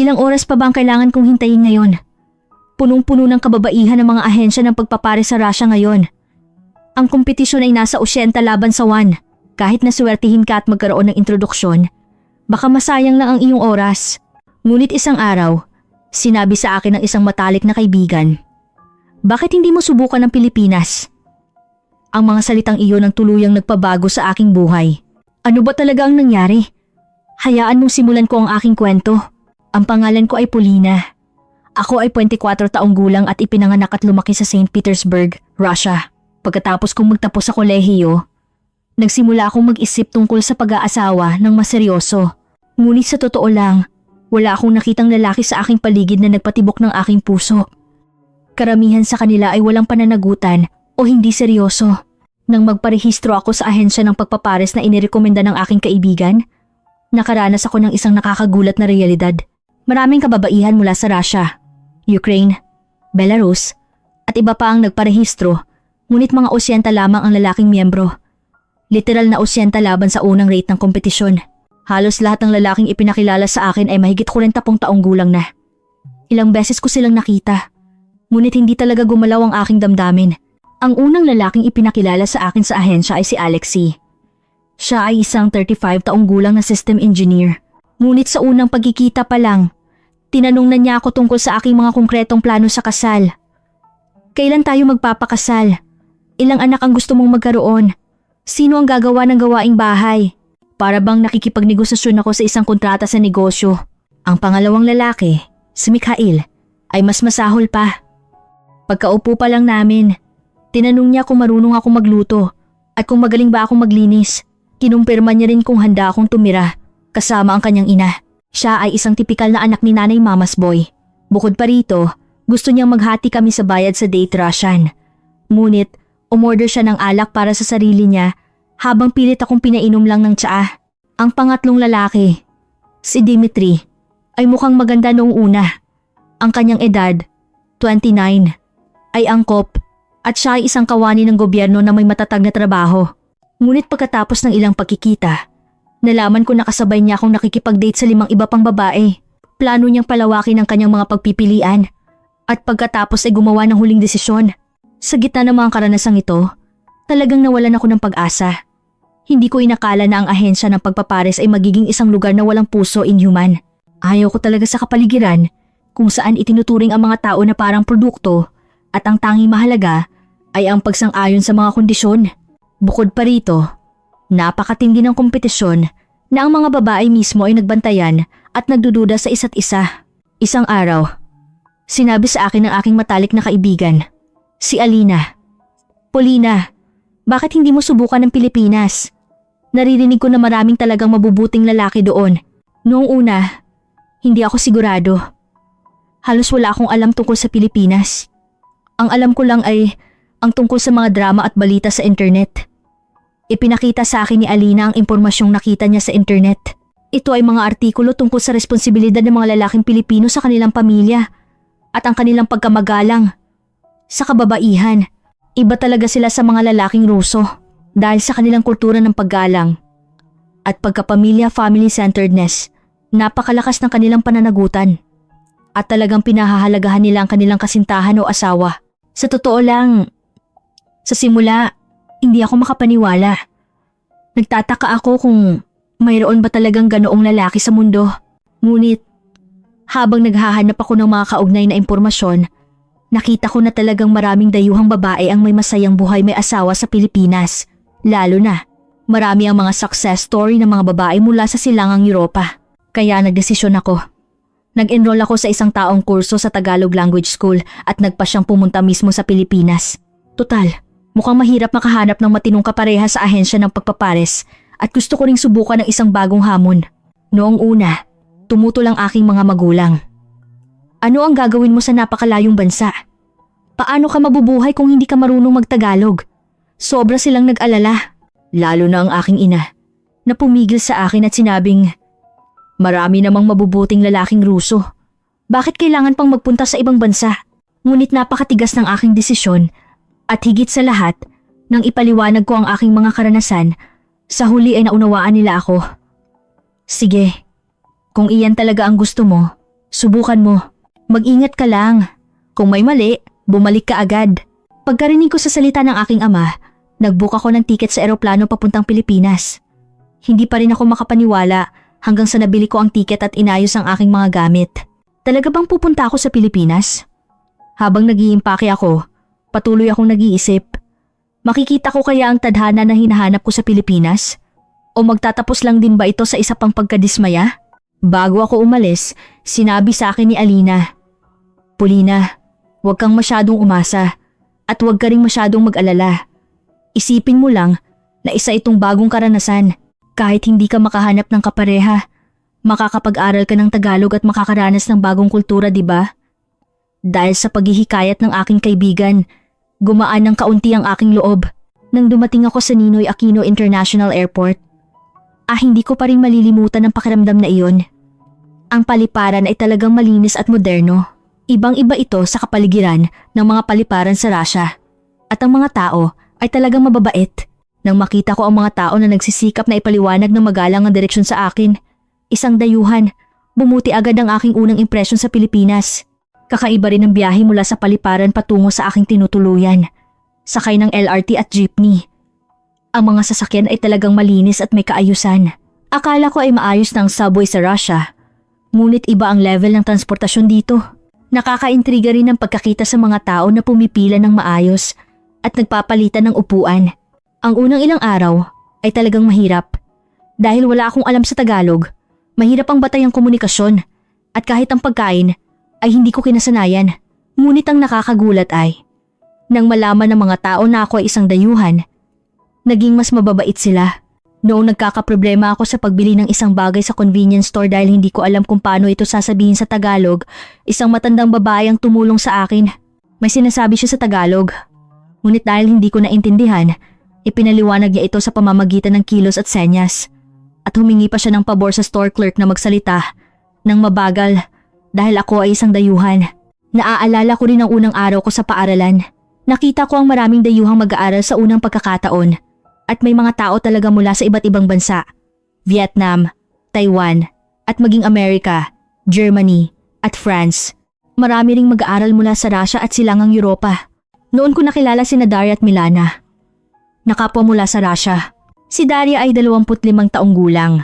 Ilang oras pa ba ang kailangan kong hintayin ngayon? Punong-puno ng kababaihan ng mga ahensya ng pagpapare sa Russia ngayon. Ang kompetisyon ay nasa 80 laban sa 1. Kahit naswertihin ka at magkaroon ng introduksyon, baka masayang lang ang iyong oras. Ngunit isang araw, sinabi sa akin ng isang matalik na kaibigan, "Bakit hindi mo subukan ng Pilipinas?" Ang mga salitang iyon ang tuluyang nagpabago sa aking buhay. Ano ba talaga ang nangyari? Hayaan mong simulan ko ang aking kwento. Ang pangalan ko ay Polina. Ako ay 24 taong gulang at ipinanganak at lumaki sa St. Petersburg, Russia. Pagkatapos kong magtapos sa kolehiyo, nagsimula akong mag-isip tungkol sa pag-aasawa ng mas seryoso. Ngunit sa totoo lang, wala akong nakitang lalaki sa aking paligid na nagpatibok ng aking puso. Karamihan sa kanila ay walang pananagutan o hindi seryoso. Nang magparehistro ako sa ahensya ng pagpapares na inirekomenda ng aking kaibigan, nakaranas ako ng isang nakakagulat na realidad. Maraming kababaihan mula sa Russia, Ukraine, Belarus, at iba pa ang nagparehistro, ngunit mga 80 lamang ang lalaking miyembro. Literal na 80 laban sa unang rate ng kompetisyon. Halos lahat ng lalaking ipinakilala sa akin ay mahigit 40 taong gulang na. Ilang beses ko silang nakita, ngunit hindi talaga gumalaw ang aking damdamin. Ang unang lalaking ipinakilala sa akin sa ahensya ay si Alexei. Siya ay isang 35 taong gulang na system engineer. Ngunit sa unang pagkikita pa lang, tinanong na niya ako tungkol sa aking mga konkretong plano sa kasal. Kailan tayo magpapakasal? Ilang anak ang gusto mong magkaroon? Sino ang gagawa ng gawaing bahay? Para bang nakikipagnegosasyon ako sa isang kontrata sa negosyo. Ang pangalawang lalaki, si Mikhail, ay mas masahol pa. Pagkaupo pa lang namin, tinanong niya kung marunong ako magluto at kung magaling ba akong maglinis. Kinumpirma niya rin kung handa akong tumira kasama ang kanyang ina. Siya ay isang tipikal na anak ni Nanay Mama's boy. Bukod pa rito, gusto niyang maghati kami sa bayad sa date Russian. Ngunit, umorder siya ng alak para sa sarili niya habang pilit akong pinainom lang ng tsaa. Ang pangatlong lalaki, si Dimitri, ay mukhang maganda noong una. Ang kanyang edad, 29, ay angkop at siya ay isang kawani ng gobyerno na may matatag na trabaho. Ngunit pagkatapos ng ilang pagkikita, nalaman ko na kasabay niya akong nakikipag-date sa 5 iba pang babae. Plano niyang palawakin ang kanyang mga pagpipilian at pagkatapos ay gumawa ng huling desisyon. Sa gitna ng mga karanasang ito, talagang nawalan ako ng pag-asa. Hindi ko inakala na ang ahensya ng pagpapares ay magiging isang lugar na walang puso, inhuman. Ayaw ko talaga sa kapaligiran kung saan itinuturing ang mga tao na parang produkto at ang tanging mahalaga ay ang pagsang-ayon sa mga kondisyon. Bukod pa rito, napakatindi ng kompetisyon na ang mga babae mismo ay nagbantayan at nagdududa sa isa't isa. Isang araw, sinabi sa akin ng aking matalik na kaibigan, si Alina, "Polina, bakit hindi mo subukan ng Pilipinas? Naririnig ko na maraming talagang mabubuting lalaki doon." Noong una, hindi ako sigurado. Halos wala akong alam tungkol sa Pilipinas. Ang alam ko lang ay ang tungkol sa mga drama at balita sa internet. Ipinakita sa akin ni Alina ang impormasyong nakita niya sa internet. Ito ay mga artikulo tungkol sa responsibilidad ng mga lalaking Pilipino sa kanilang pamilya at ang kanilang pagkamagalang. Sa kababaihan, iba talaga sila sa mga lalaking Ruso dahil sa kanilang kultura ng paggalang. At pagkapamilya family-centeredness, napakalakas ng kanilang pananagutan. At talagang pinahahalagahan nila ang kanilang kasintahan o asawa. Sa totoo lang, sa simula, hindi ako makapaniwala. Nagtataka ako kung mayroon ba talagang ganoong lalaki sa mundo. Ngunit, habang naghahanap ako ng mga kaugnay na impormasyon, nakita ko na talagang maraming dayuhang babae ang may masayang buhay may asawa sa Pilipinas. Lalo na, marami ang mga success story ng mga babae mula sa silangang Europa. Kaya nagdesisyon ako. Nag-enroll ako sa isang taong kurso sa Tagalog Language School at nagpa siyang pumunta mismo sa Pilipinas. Total, mukhang mahirap makahanap ng matinong kapareha sa ahensya ng pagpapares at gusto ko ring subukan ng isang bagong hamon. Noong una, tumutol ang aking mga magulang. Ano ang gagawin mo sa napakalayong bansa? Paano ka mabubuhay kung hindi ka marunong magtagalog? Sobra silang nag-alala, lalo na ang aking ina, na pumigil sa akin at sinabing, "Marami namang mabubuting lalaking Ruso. Bakit kailangan pang magpunta sa ibang bansa?" Ngunit napakatigas ng aking desisyon at higit sa lahat, nang ipaliwanag ko ang aking mga karanasan, sa huli ay naunawaan nila ako. "Sige, kung iyan talaga ang gusto mo, Subukan mo. Mag-ingat ka lang. Kung may mali, bumalik ka agad. Pagkarinig ko sa salita ng aking ama, nag-book ako ng tiket sa eroplano papuntang Pilipinas. Hindi pa rin ako makapaniwala hanggang sa nabili ko ang tiket at inayos ang aking mga gamit. Talaga bang pupunta ako sa Pilipinas? Habang nag-iimpake ako, patuloy akong nag-iisip. Makikita ko kaya ang tadhana na hinahanap ko sa Pilipinas? O magtatapos lang din ba ito sa isa pang pagkadismaya? Bago ako umalis, sinabi sa akin ni Alina, "Polina, huwag kang masyadong umasa at huwag ka ring masyadong mag-alala. Isipin mo lang na isa itong bagong karanasan. Kahit hindi ka makahanap ng kapareha, makakapag-aral ka ng Tagalog at makakaranas ng bagong kultura, di ba? Dahil sa paghihikayat ng aking kaibigan, gumaan ng kaunti ang aking loob nang dumating ako sa Ninoy Aquino International Airport. Hindi ko pa rin malilimutan ang pakiramdam na iyon. Ang paliparan ay talagang malinis at moderno. Ibang-iba ito sa kapaligiran ng mga paliparan sa Russia. At ang mga tao ay talagang mababait. Nang makita ko ang mga tao na nagsisikap na ipaliwanag ng magalang ang direksyon sa akin, isang dayuhan, bumuti agad ang aking unang impresyon sa Pilipinas. Kakaiba rin ang biyahe mula sa paliparan patungo sa aking tinutuluyan. Sakay ng LRT at jeepney. Ang mga sasakyan ay talagang malinis at may kaayusan. Akala ko ay maayos ng subway sa Russia. Ngunit iba ang level ng transportasyon dito. Nakakaintriga rin ang pagkakita sa mga tao na pumipila ng maayos at nagpapalitan ng upuan. Ang unang ilang araw ay talagang mahirap. Dahil wala akong alam sa Tagalog, mahirap ang batay ang komunikasyon at kahit ang pagkain ay hindi ko kinasanayan. Ngunit ang nakakagulat ay, nang malaman ng mga tao na ako ay isang dayuhan, naging mas mababait sila. Noong nagkakaproblema ako sa pagbili ng isang bagay sa convenience store dahil hindi ko alam kung paano ito sasabihin sa Tagalog, isang matandang babae ang tumulong sa akin. May sinasabi siya sa Tagalog. Ngunit dahil hindi ko naintindihan, ipinaliwanag niya ito sa pamamagitan ng kilos at senyas. At humingi pa siya ng pabor sa store clerk na magsalita ng mabagal dahil ako ay isang dayuhan. Naaalala ko rin ang unang araw ko sa paaralan. Nakita ko ang maraming dayuhang mag-aaral sa unang pagkakataon. At may mga tao talaga mula sa iba't ibang bansa, Vietnam, Taiwan, at maging Amerika, Germany, at France. Marami ring mag-aaral mula sa Russia at silangang Europa. Noon ko nakilala sina Daria at Milana. Nakapwa mula sa Russia. Si Daria ay 25 taong gulang,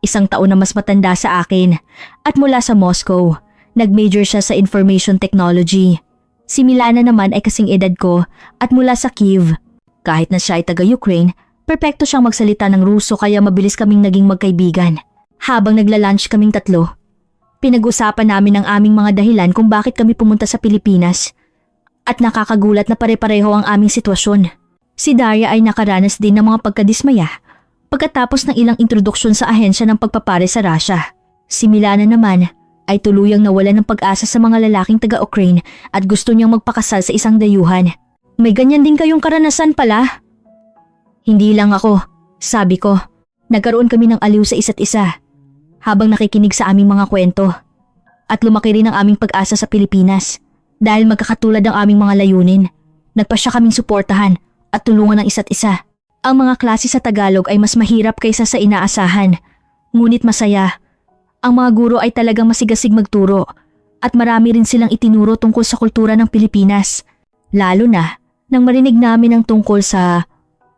isang taon na mas matanda sa akin, at mula sa Moscow, nag-major siya sa information technology. Si Milana naman ay kasing edad ko at mula sa Kyiv. Kahit na siya ay taga-Ukraine, perpekto siyang magsalita ng Ruso kaya mabilis kaming naging magkaibigan. Habang nagla-lunch kaming tatlo, pinag-usapan namin ang aming mga dahilan kung bakit kami pumunta sa Pilipinas. At nakakagulat na pare-pareho ang aming sitwasyon. Si Daria ay nakaranas din ng mga pagkadismaya pagkatapos ng ilang introduksyon sa ahensya ng pagpapare sa Russia. Si Milana naman ay tuluyang nawalan ng pag-asa sa mga lalaking taga-Ukraine at gusto niyang magpakasal sa isang dayuhan. May ganyan din kayong karanasan pala? Hindi lang ako, sabi ko. Nagkaroon kami ng aliw sa isa't isa habang nakikinig sa aming mga kwento. At lumaki rin ang aming pag-asa sa Pilipinas dahil magkakatulad ang aming mga layunin. Nagpasya kaming suportahan at tulungan ang isa't isa. Ang mga klase sa Tagalog ay mas mahirap kaysa sa inaasahan, ngunit masaya. Ang mga guro ay talagang masigasig magturo at marami rin silang itinuro tungkol sa kultura ng Pilipinas. Lalo na nang marinig namin ang tungkol sa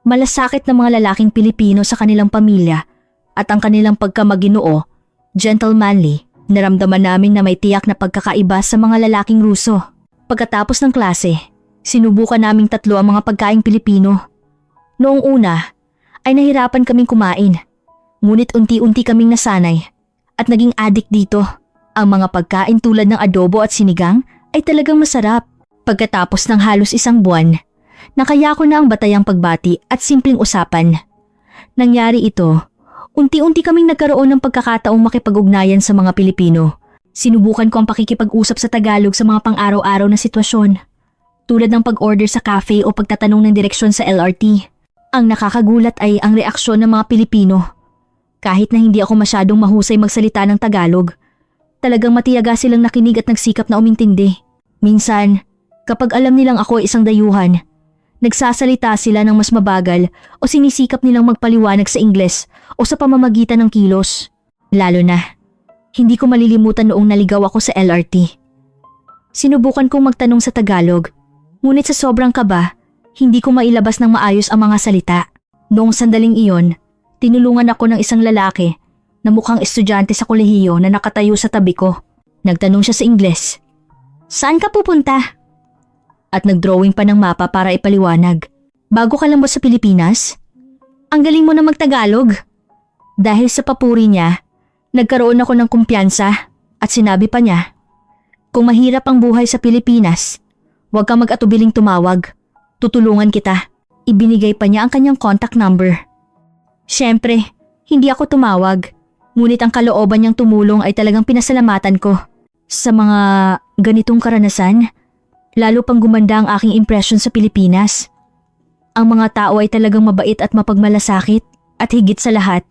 malasakit ng mga lalaking Pilipino sa kanilang pamilya at ang kanilang pagkamaginoo, gentlemanly, naramdaman namin na may tiyak na pagkakaiba sa mga lalaking Ruso. Pagkatapos ng klase, sinubukan naming tatlo ang mga pagkaing Pilipino. Noong una, ay nahirapan kaming kumain, ngunit unti-unti kaming nasanay at naging addict dito. Ang mga pagkain tulad ng adobo at sinigang ay talagang masarap. Pagkatapos ng halos isang buwan, nakaya ko na ang batayang pagbati at simpleng usapan. Nangyari ito, unti-unti kaming nagkaroon ng pagkakataong makipag-ugnayan sa mga Pilipino. Sinubukan ko ang pakikipag-usap sa Tagalog sa mga pang-araw-araw na sitwasyon, tulad ng pag-order sa cafe o pagtatanong ng direksyon sa LRT. Ang nakakagulat ay ang reaksyon ng mga Pilipino. Kahit na hindi ako masyadong mahusay magsalita ng Tagalog, talagang matiyaga silang nakinig at nagsikap na umintindi. Minsan, kapag alam nilang ako ay isang dayuhan, nagsasalita sila ng mas mabagal o sinisikap nilang magpaliwanag sa Ingles o sa pamamagitan ng kilos. Lalo na, Hindi ko malilimutan noong naligaw ako sa LRT. Sinubukan kong magtanong sa Tagalog, ngunit sa sobrang kaba, hindi ko mailabas ng maayos ang mga salita. Noong sandaling iyon, tinulungan ako ng isang lalaki na mukhang estudyante sa kolehiyo na nakatayo sa tabi ko. Nagtanong siya sa Ingles, "Saan ka pupunta?" At nagdrawing pa ng mapa para ipaliwanag. "Bago ka lang ba sa Pilipinas? Ang galing mo na magtagalog." Dahil sa papuri niya, nagkaroon ako ng kumpiyansa at sinabi pa niya, "Kung mahirap ang buhay sa Pilipinas, huwag kang mag-atubiling tumawag. Tutulungan kita." Ibinigay pa niya ang kanyang contact number. Siyempre, hindi ako tumawag, ngunit ang kalooban niyang tumulong ay talagang pinasalamatan ko. Sa mga ganitong karanasan, lalo pang gumanda ang aking impression sa Pilipinas. Ang mga tao ay talagang mabait at mapagmalasakit at higit sa lahat,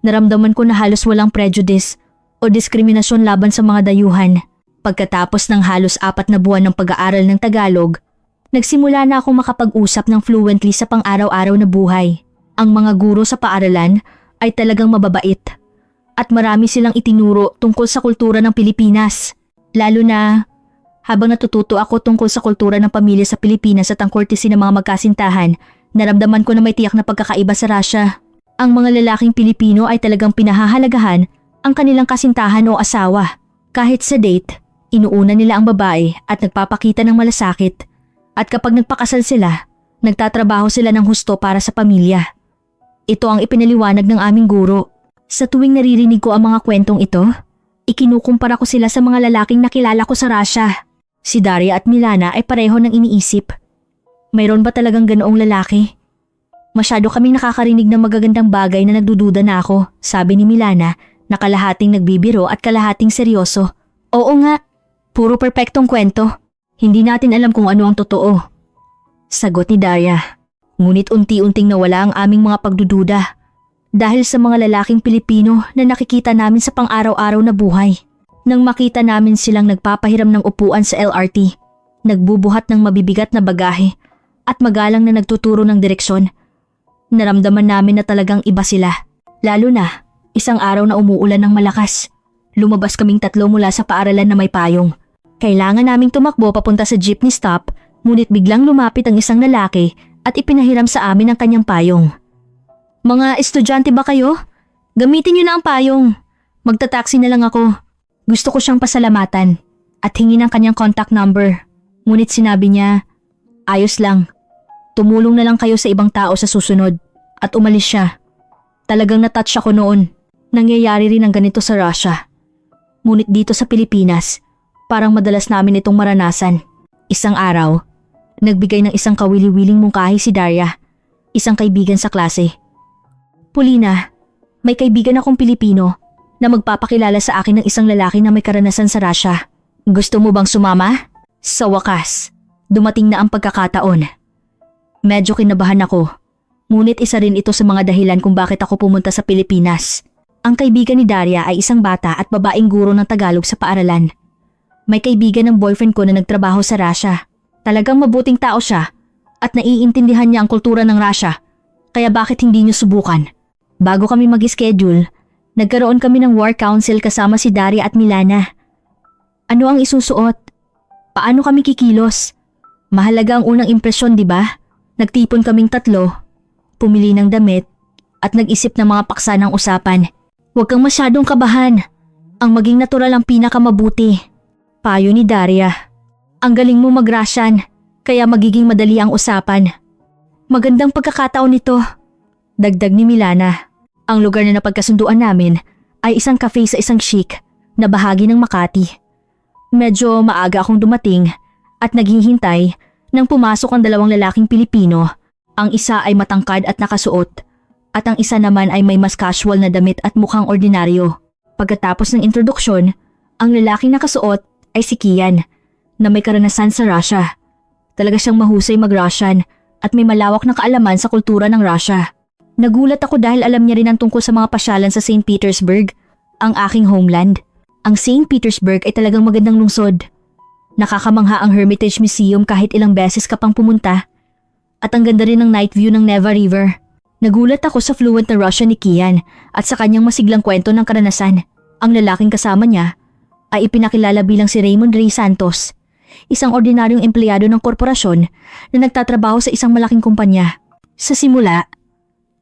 naramdaman ko na halos walang prejudice o diskriminasyon laban sa mga dayuhan. Pagkatapos ng halos 4 na buwan ng pag-aaral ng Tagalog, nagsimula na akong makapag-usap ng fluently sa pang-araw-araw na buhay. Ang mga guro sa paaralan ay talagang mababait at marami silang itinuro tungkol sa kultura ng Pilipinas. Lalo na habang natututo ako tungkol sa kultura ng pamilya sa Pilipinas at ang courtesy ng mga magkasintahan, naramdaman ko na may tiyak na pagkakaiba sa Russia. Ang mga lalaking Pilipino ay talagang pinahahalagahan ang kanilang kasintahan o asawa. Kahit sa date, inuuna nila ang babae at nagpapakita ng malasakit. At kapag nagpakasal sila, nagtatrabaho sila ng husto para sa pamilya. Ito ang ipinaliwanag ng aming guro. Sa tuwing naririnig ko ang mga kwentong ito, ikinukumpara ko sila sa mga lalaking nakilala ko sa Russia. Si Daria at Milana ay pareho ng iniisip. Mayroon ba talagang ganoong lalaki? Masyado kaming nakakarinig ng magagandang bagay na nagdududa na ako, sabi ni Milana, na kalahating nagbibiro at kalahating seryoso. Oo nga, puro perpektong kwento. Hindi natin alam kung ano ang totoo. Sagot ni Daria. Ngunit unti-unting nawala ang aming mga pagdududa dahil sa mga lalaking Pilipino na nakikita namin sa pang-araw-araw na buhay. Nang makita namin silang nagpapahiram ng upuan sa LRT, nagbubuhat ng mabibigat na bagahe at magalang na nagtuturo ng direksyon, naramdaman namin na talagang iba sila. Lalo na, isang araw na umuulan ng malakas. Lumabas kaming 3 mula sa paaralan na may payong. Kailangan naming tumakbo papunta sa jeepney stop, ngunit biglang lumapit ang isang lalaki at ipinahiram sa amin ang kanyang payong. "Mga estudyante ba kayo? Gamitin niyo na ang payong. Magta-taxi na lang ako." Gusto ko siyang pasalamatan at hingin ang kanyang contact number. Ngunit sinabi niya, "Ayos lang. Tumulong na lang kayo sa ibang tao sa susunod." At umalis siya. Talagang natouch ako noon. Nangyayari rin ang ganito sa Russia. Ngunit dito sa Pilipinas, parang madalas namin itong maranasan. Isang araw, nagbigay ng isang kawili-wiling mungkahi si Daria, isang kaibigan sa klase. "Polina, may kaibigan akong Pilipino na magpapakilala sa akin ng isang lalaki na may karanasan sa Russia. Gusto mo bang sumama?" Sa wakas, dumating na ang pagkakataon. Medyo kinabahan ako, ngunit isa rin ito sa mga dahilan kung bakit ako pumunta sa Pilipinas. Ang kaibigan ni Daria ay isang bata at babaeng guro ng Tagalog sa paaralan. May kaibigan ng boyfriend ko na nagtrabaho sa Russia. Talagang mabuting tao siya at naiintindihan niya ang kultura ng Russia. Kaya bakit hindi niyo subukan? Bago kami mag-schedule, nagkaroon kami ng war council kasama si Daria at Milana. Ano ang isusuot? Paano kami kikilos? Mahalaga ang unang impresyon, di ba? Nagtipon kaming 3, pumili ng damit at nag-isip ng mga paksa ng usapan. Huwag kang masyadong kabahan. Ang maging natural ang pinakamabuti. Payo ni Daria. Ang galing mo mag-Russian, kaya magiging madali ang usapan. Magandang pagkakataon nito. Dagdag ni Milana. Ang lugar na napagkasunduan namin ay isang cafe sa isang chic na bahagi ng Makati. Medyo maaga akong dumating at naghihintay nang pumasok ang 2 lalaking Pilipino. Ang isa ay matangkad at nakasuot at ang isa naman ay may mas casual na damit at mukhang ordinaryo. Pagkatapos ng introduksyon, ang lalaking nakasuot ay si Kian na may karanasan sa Russia. Talaga siyang mahusay mag-Russian at may malawak na kaalaman sa kultura ng Russia. Nagulat ako dahil alam niya rin ang tungkol sa mga pasyalan sa St. Petersburg, ang aking homeland. Ang St. Petersburg ay talagang magandang lungsod. Nakakamangha ang Hermitage Museum kahit ilang beses ka pang pumunta. At ang ganda rin ng night view ng Neva River. Nagulat ako sa fluent na Russian ni Kian at sa kanyang masiglang kwento ng karanasan. Ang lalaking kasama niya ay ipinakilala bilang si Raymond Ray Santos, isang ordinaryong empleyado ng korporasyon na nagtatrabaho sa isang malaking kumpanya. Sa simula,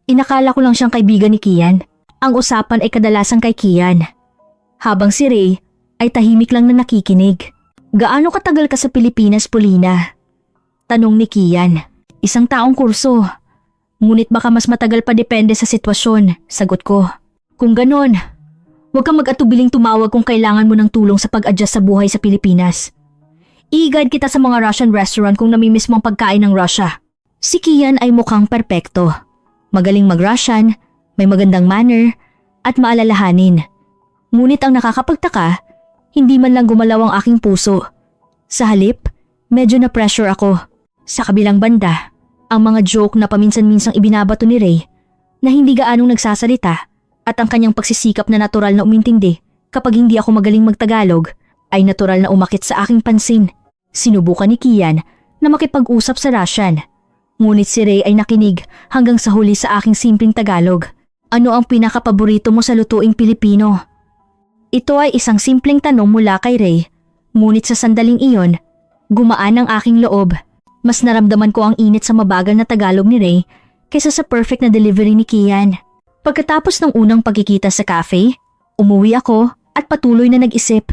inakala ko lang siyang kaibigan ni Kian. Ang usapan ay kadalasan kay Kian, habang si Ray ay tahimik lang na nakikinig. Gaano katagal ka sa Pilipinas, Paulina? Tanong ni Kian. Isang taong kurso. Ngunit baka mas matagal pa depende sa sitwasyon, sagot ko. Kung ganon, huwag kang mag-atubiling tumawag kung kailangan mo ng tulong sa pag-adjust sa buhay sa Pilipinas. I-guide kita sa mga Russian restaurant kung namimiss mo ang pagkain ng Russia. Si Kian ay mukhang perpekto. Magaling mag-Russian, may magandang manner, at maalalahanin. Ngunit ang nakakapagtaka, hindi man lang gumalaw ang aking puso. Sa halip, medyo na-pressure ako. Sa kabilang banda, ang mga joke na paminsan-minsang ibinabato ni Ray na hindi gaanong nagsasalita at ang kanyang pagsisikap na natural na umintindi kapag hindi ako magaling magtagalog ay natural na umakit sa aking pansin. Sinubukan ni Kian na makipag-usap sa Russian. Ngunit si Ray ay nakinig hanggang sa huli sa aking simpleng Tagalog. Ano ang pinakapaborito mo sa lutuing Pilipino? Ito ay isang simpleng tanong mula kay Ray. Ngunit sa sandaling iyon, gumaan ang aking loob. Mas naramdaman ko ang init sa mabagal na Tagalog ni Ray kaysa sa perfect na delivery ni Kian. Pagkatapos ng unang pagkikita sa cafe, umuwi ako at patuloy na nag-isip.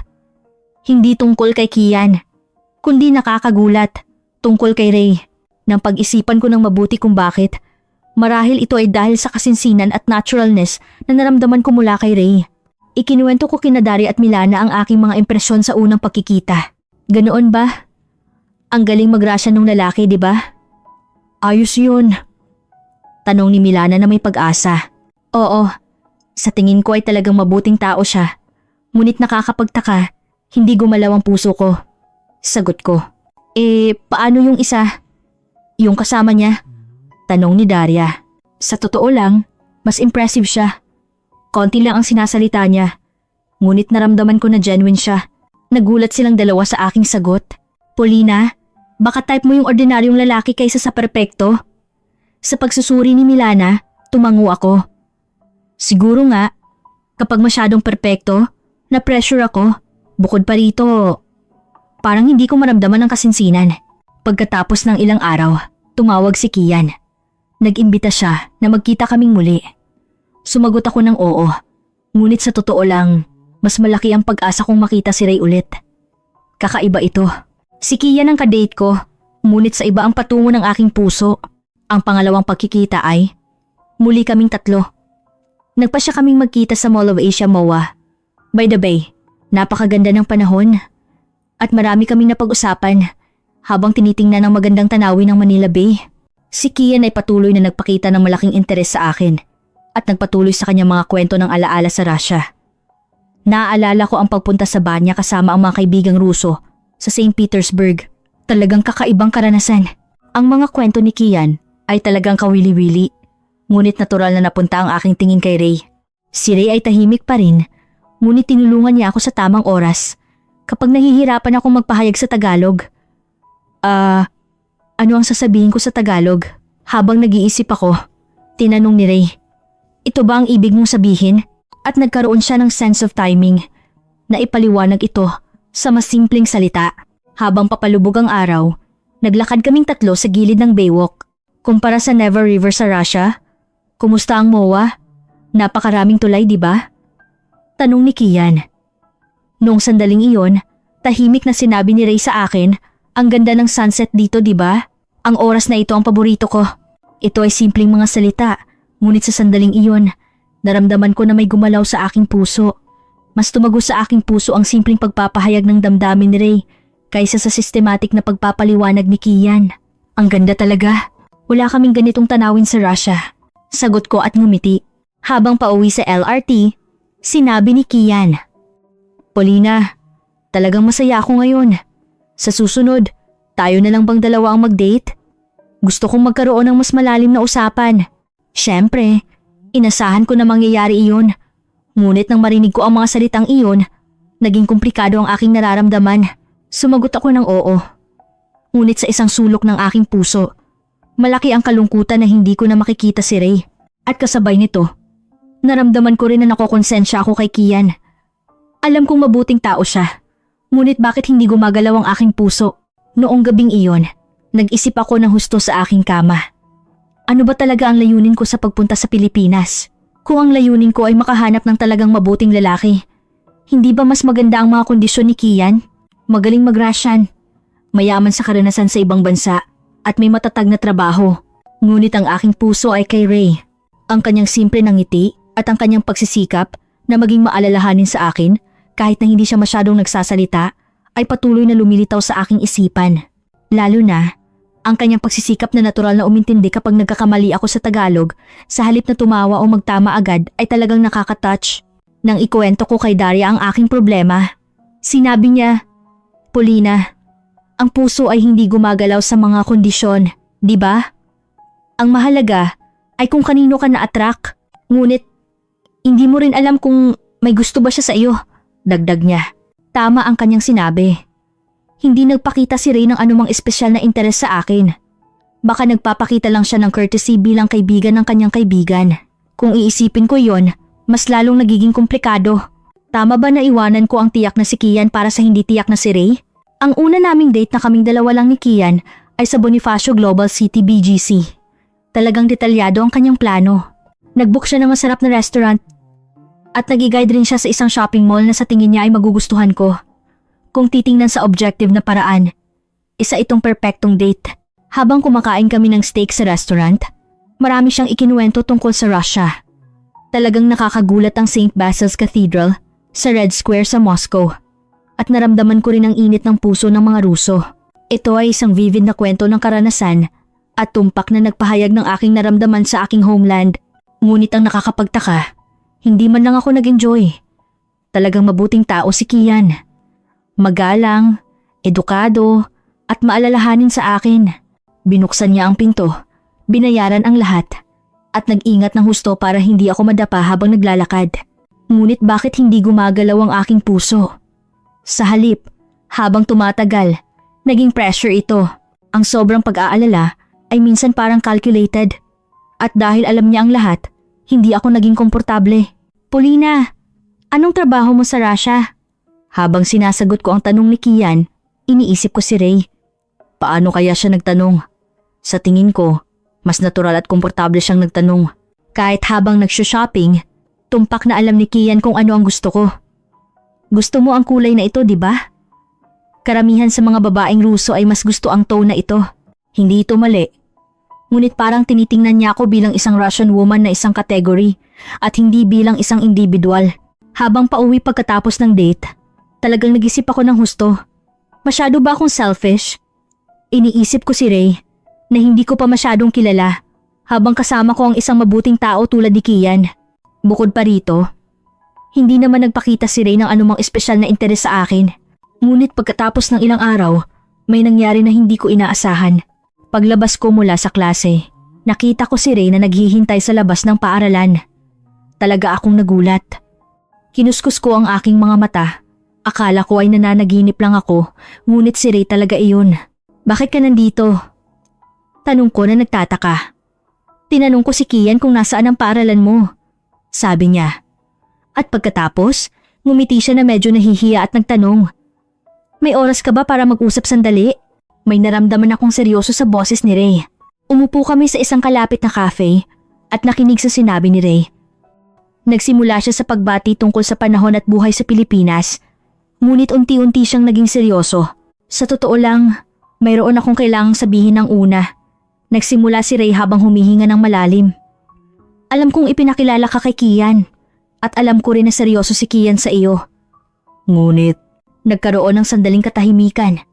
Hindi tungkol kay Kian, kundi nakakagulat tungkol kay Ray. Nang pag-isipan ko ng mabuti kung bakit, marahil ito ay dahil sa kasinsinan at naturalness na naramdaman ko mula kay Ray. Ikinuwento ko kina Dari at Milana ang aking mga impresyon sa unang pagkikita. Ganoon ba? Ang galing mag-Russian ng lalaki, di ba? Ayos yun. Tanong ni Milana na may pag-asa. Oo, sa tingin ko ay talagang mabuting tao siya. Ngunit nakakapagtaka, hindi gumalaw ang puso ko. Sagot ko. Paano yung isa? Yung kasama niya? Tanong ni Daria. Sa totoo lang, mas impressive siya. Konti lang ang sinasalita niya. Ngunit naramdaman ko na genuine siya. Nagulat silang dalawa sa aking sagot. Paulina, baka type mo yung ordinaryong lalaki kaysa sa perpekto? Sa pagsusuri ni Milana, tumango ako. Siguro nga, kapag masyadong perpekto, na-pressure ako. Bukod pa rito, parang hindi ko maramdaman ang kasinsinan. Pagkatapos ng ilang araw, tumawag si Kian. Nag-imbita siya na magkita kaming muli. Sumagot ako ng oo. Ngunit sa totoo lang, mas malaki ang pag-asa kong makita si Ray ulit. Kakaiba ito. Si Kian ang kadate ko, ngunit sa iba ang patungo ng aking puso. Ang pangalawang pagkikita ay, muli kaming tatlo. Nagpasya kaming magkita sa Mall of Asia MOA. By the way, napakaganda ng panahon. At marami kaming napag-usapan habang tinitingnan ang magandang tanawin ng Manila Bay. Si Kian ay patuloy na nagpakita ng malaking interes sa akin at nagpatuloy sa kanyang mga kwento ng alaala sa Russia. Naaalala ko ang pagpunta sa banya kasama ang mga kaibigang Ruso sa St. Petersburg. Talagang kakaibang karanasan. Ang mga kwento ni Kian ay talagang kawili-wili. Ngunit natural na napunta ang aking tingin kay Ray. Si Ray ay tahimik pa rin, ngunit tinulungan niya ako sa tamang oras. Kapag nahihirapan akong magpahayag sa Tagalog. Ano ang sasabihin ko sa Tagalog? Habang nag-iisip ako, tinanong ni Ray. Ito ba ang ibig mong sabihin? At nagkaroon siya ng sense of timing na ipaliwanag ito sa mas simpleng salita. Habang papalubog ang araw, naglakad kaming tatlo sa gilid ng baywalk. Kumpara sa Never River sa Russia, kumusta ang MOA? Napakaraming tulay, di ba? Tanong ni Kian. Noong sandaling iyon, tahimik na sinabi ni Ray sa akin, ang ganda ng sunset dito, di ba? Ang oras na ito ang paborito ko. Ito ay simpleng mga salita, ngunit sa sandaling iyon, naramdaman ko na may gumalaw sa aking puso. Mas tumago sa aking puso ang simpleng pagpapahayag ng damdamin ni Ray kaysa sa systematic na pagpapaliwanag ni Kian. Ang ganda talaga. Wala kaming ganitong tanawin sa Russia. Sagot ko at ngumiti. Habang pauwi sa LRT, sinabi ni Kian. Paulina, talagang masaya ako ngayon. Sa susunod, tayo na lang bang dalawa ang mag-date? Gusto kong magkaroon ng mas malalim na usapan. Siyempre, inasahan ko na mangyayari iyon. Ngunit nang marinig ko ang mga salitang iyon, naging komplikado ang aking nararamdaman. Sumagot ako ng oo. Ngunit sa isang sulok ng aking puso, malaki ang kalungkutan na hindi ko na makikita si Ray. At kasabay nito, naramdaman ko rin na nakokonsensya ako kay Kian. Alam kong mabuting tao siya. Ngunit bakit hindi gumagalaw ang aking puso? Noong gabing iyon, nag-isip ako ng husto sa aking kama. Ano ba talaga ang layunin ko sa pagpunta sa Pilipinas? Kung ang layunin ko ay makahanap ng talagang mabuting lalaki, hindi ba mas maganda ang mga kondisyon ni Kian? Magaling mag-Russian, mayaman sa karanasan sa ibang bansa, at may matatag na trabaho. Ngunit ang aking puso ay kay Ray. Ang kanyang simple na ngiti at ang kanyang pagsisikap na maging maalalahanin sa akin kahit na hindi siya masyadong nagsasalita ay patuloy na lumilitaw sa aking isipan. Lalo na, ang kanyang pagsisikap na natural na umintindi kapag nagkakamali ako sa Tagalog sa halip na tumawa o magtama agad ay talagang nakaka-touch. Nang ikuwento ko kay Daria ang aking problema, sinabi niya, "Paulina, ang puso ay hindi gumagalaw sa mga kondisyon, di ba? Ang mahalaga ay kung kanino ka na-attract, ngunit hindi mo rin alam kung may gusto ba siya sa iyo." Dagdag niya. Tama ang kanyang sinabi. Hindi nagpakita si Ray ng anumang espesyal na interes sa akin. Baka nagpapakita lang siya ng courtesy bilang kaibigan ng kanyang kaibigan. Kung iisipin ko yon, mas lalong nagiging komplikado. Tama ba na iwanan ko ang tiyak na si Kian para sa hindi tiyak na si Ray? Ang una naming date na kaming dalawa lang ni Kian ay sa Bonifacio Global City BGC. Talagang detalyado ang kanyang plano. Nagbook siya ng masarap na restaurant at nag-guide rin siya sa isang shopping mall na sa tingin niya ay magugustuhan ko. Kung titingnan sa objective na paraan, isa itong perpektong date. Habang kumakain kami ng steak sa restaurant, marami siyang ikinuwento tungkol sa Russia. Talagang nakakagulat ang St. Basil's Cathedral sa Red Square sa Moscow. At naramdaman ko rin ang init ng puso ng mga Ruso. Ito ay isang vivid na kwento ng karanasan at tumpak na nagpahayag ng aking naramdaman sa aking homeland. Ngunit ang nakakapagtaka, hindi man lang ako nag-enjoy. Talagang mabuting tao si Kian. Magalang, edukado, at maalalahanin sa akin. Binuksan niya ang pinto, binayaran ang lahat, at nag-ingat ng husto para hindi ako madapa habang naglalakad. Ngunit bakit hindi gumagalaw ang aking puso? Sa halip, habang tumatagal, naging pressure ito. Ang sobrang pag-aalala ay minsan parang calculated. At dahil alam niya ang lahat, hindi ako naging komportable. "Paulina, anong trabaho mo sa Russia?" Habang sinasagot ko ang tanong ni Kian, iniisip ko si Ray. Paano kaya siya nagtanong? Sa tingin ko, mas natural at komportable siyang nagtanong. Kahit habang nagsho-shopping, tumpak na alam ni Kian kung ano ang gusto ko. "Gusto mo ang kulay na ito, di ba?" Karamihan sa mga babaeng Ruso ay mas gusto ang tone na ito. Hindi ito mali. Ngunit parang tinitingnan niya ako bilang isang Russian woman na isang category at hindi bilang isang individual. Habang pauwi pagkatapos ng date, talagang nag-isip ako ng husto. Masyado ba akong selfish? Iniisip ko si Ray na hindi ko pa masyadong kilala habang kasama ko ang isang mabuting tao tulad ni Kian. Bukod pa rito, hindi naman nagpakita si Ray ng anumang espesyal na interes sa akin. Ngunit pagkatapos ng ilang araw, may nangyari na hindi ko inaasahan. Paglabas ko mula sa klase, nakita ko si Ray na naghihintay sa labas ng paaralan. Talaga akong nagulat. Kinuskus ko ang aking mga mata. Akala ko ay nananaginip lang ako, ngunit si Ray talaga iyon. "Bakit ka nandito?" Tanong ko na nagtataka. Tinanong ko si Kian kung nasaan ang paaralan mo. Sabi niya. At pagkatapos, ngumiti siya na medyo nahihiya at nagtanong, "May oras ka ba para mag-usap sandali?" May naramdaman akong seryoso sa boses ni Ray. Umupo kami sa isang kalapit na cafe at nakinig sa sinabi ni Ray. Nagsimula siya sa pagbati tungkol sa panahon at buhay sa Pilipinas, ngunit unti-unti siyang naging seryoso. Sa totoo lang, mayroon akong kailangang sabihin ng una. Nagsimula si Ray habang humihinga ng malalim. "Alam kong ipinakilala ka kay Kian at alam ko rin na seryoso si Kian sa iyo. Ngunit, nagkaroon ng sandaling katahimikan.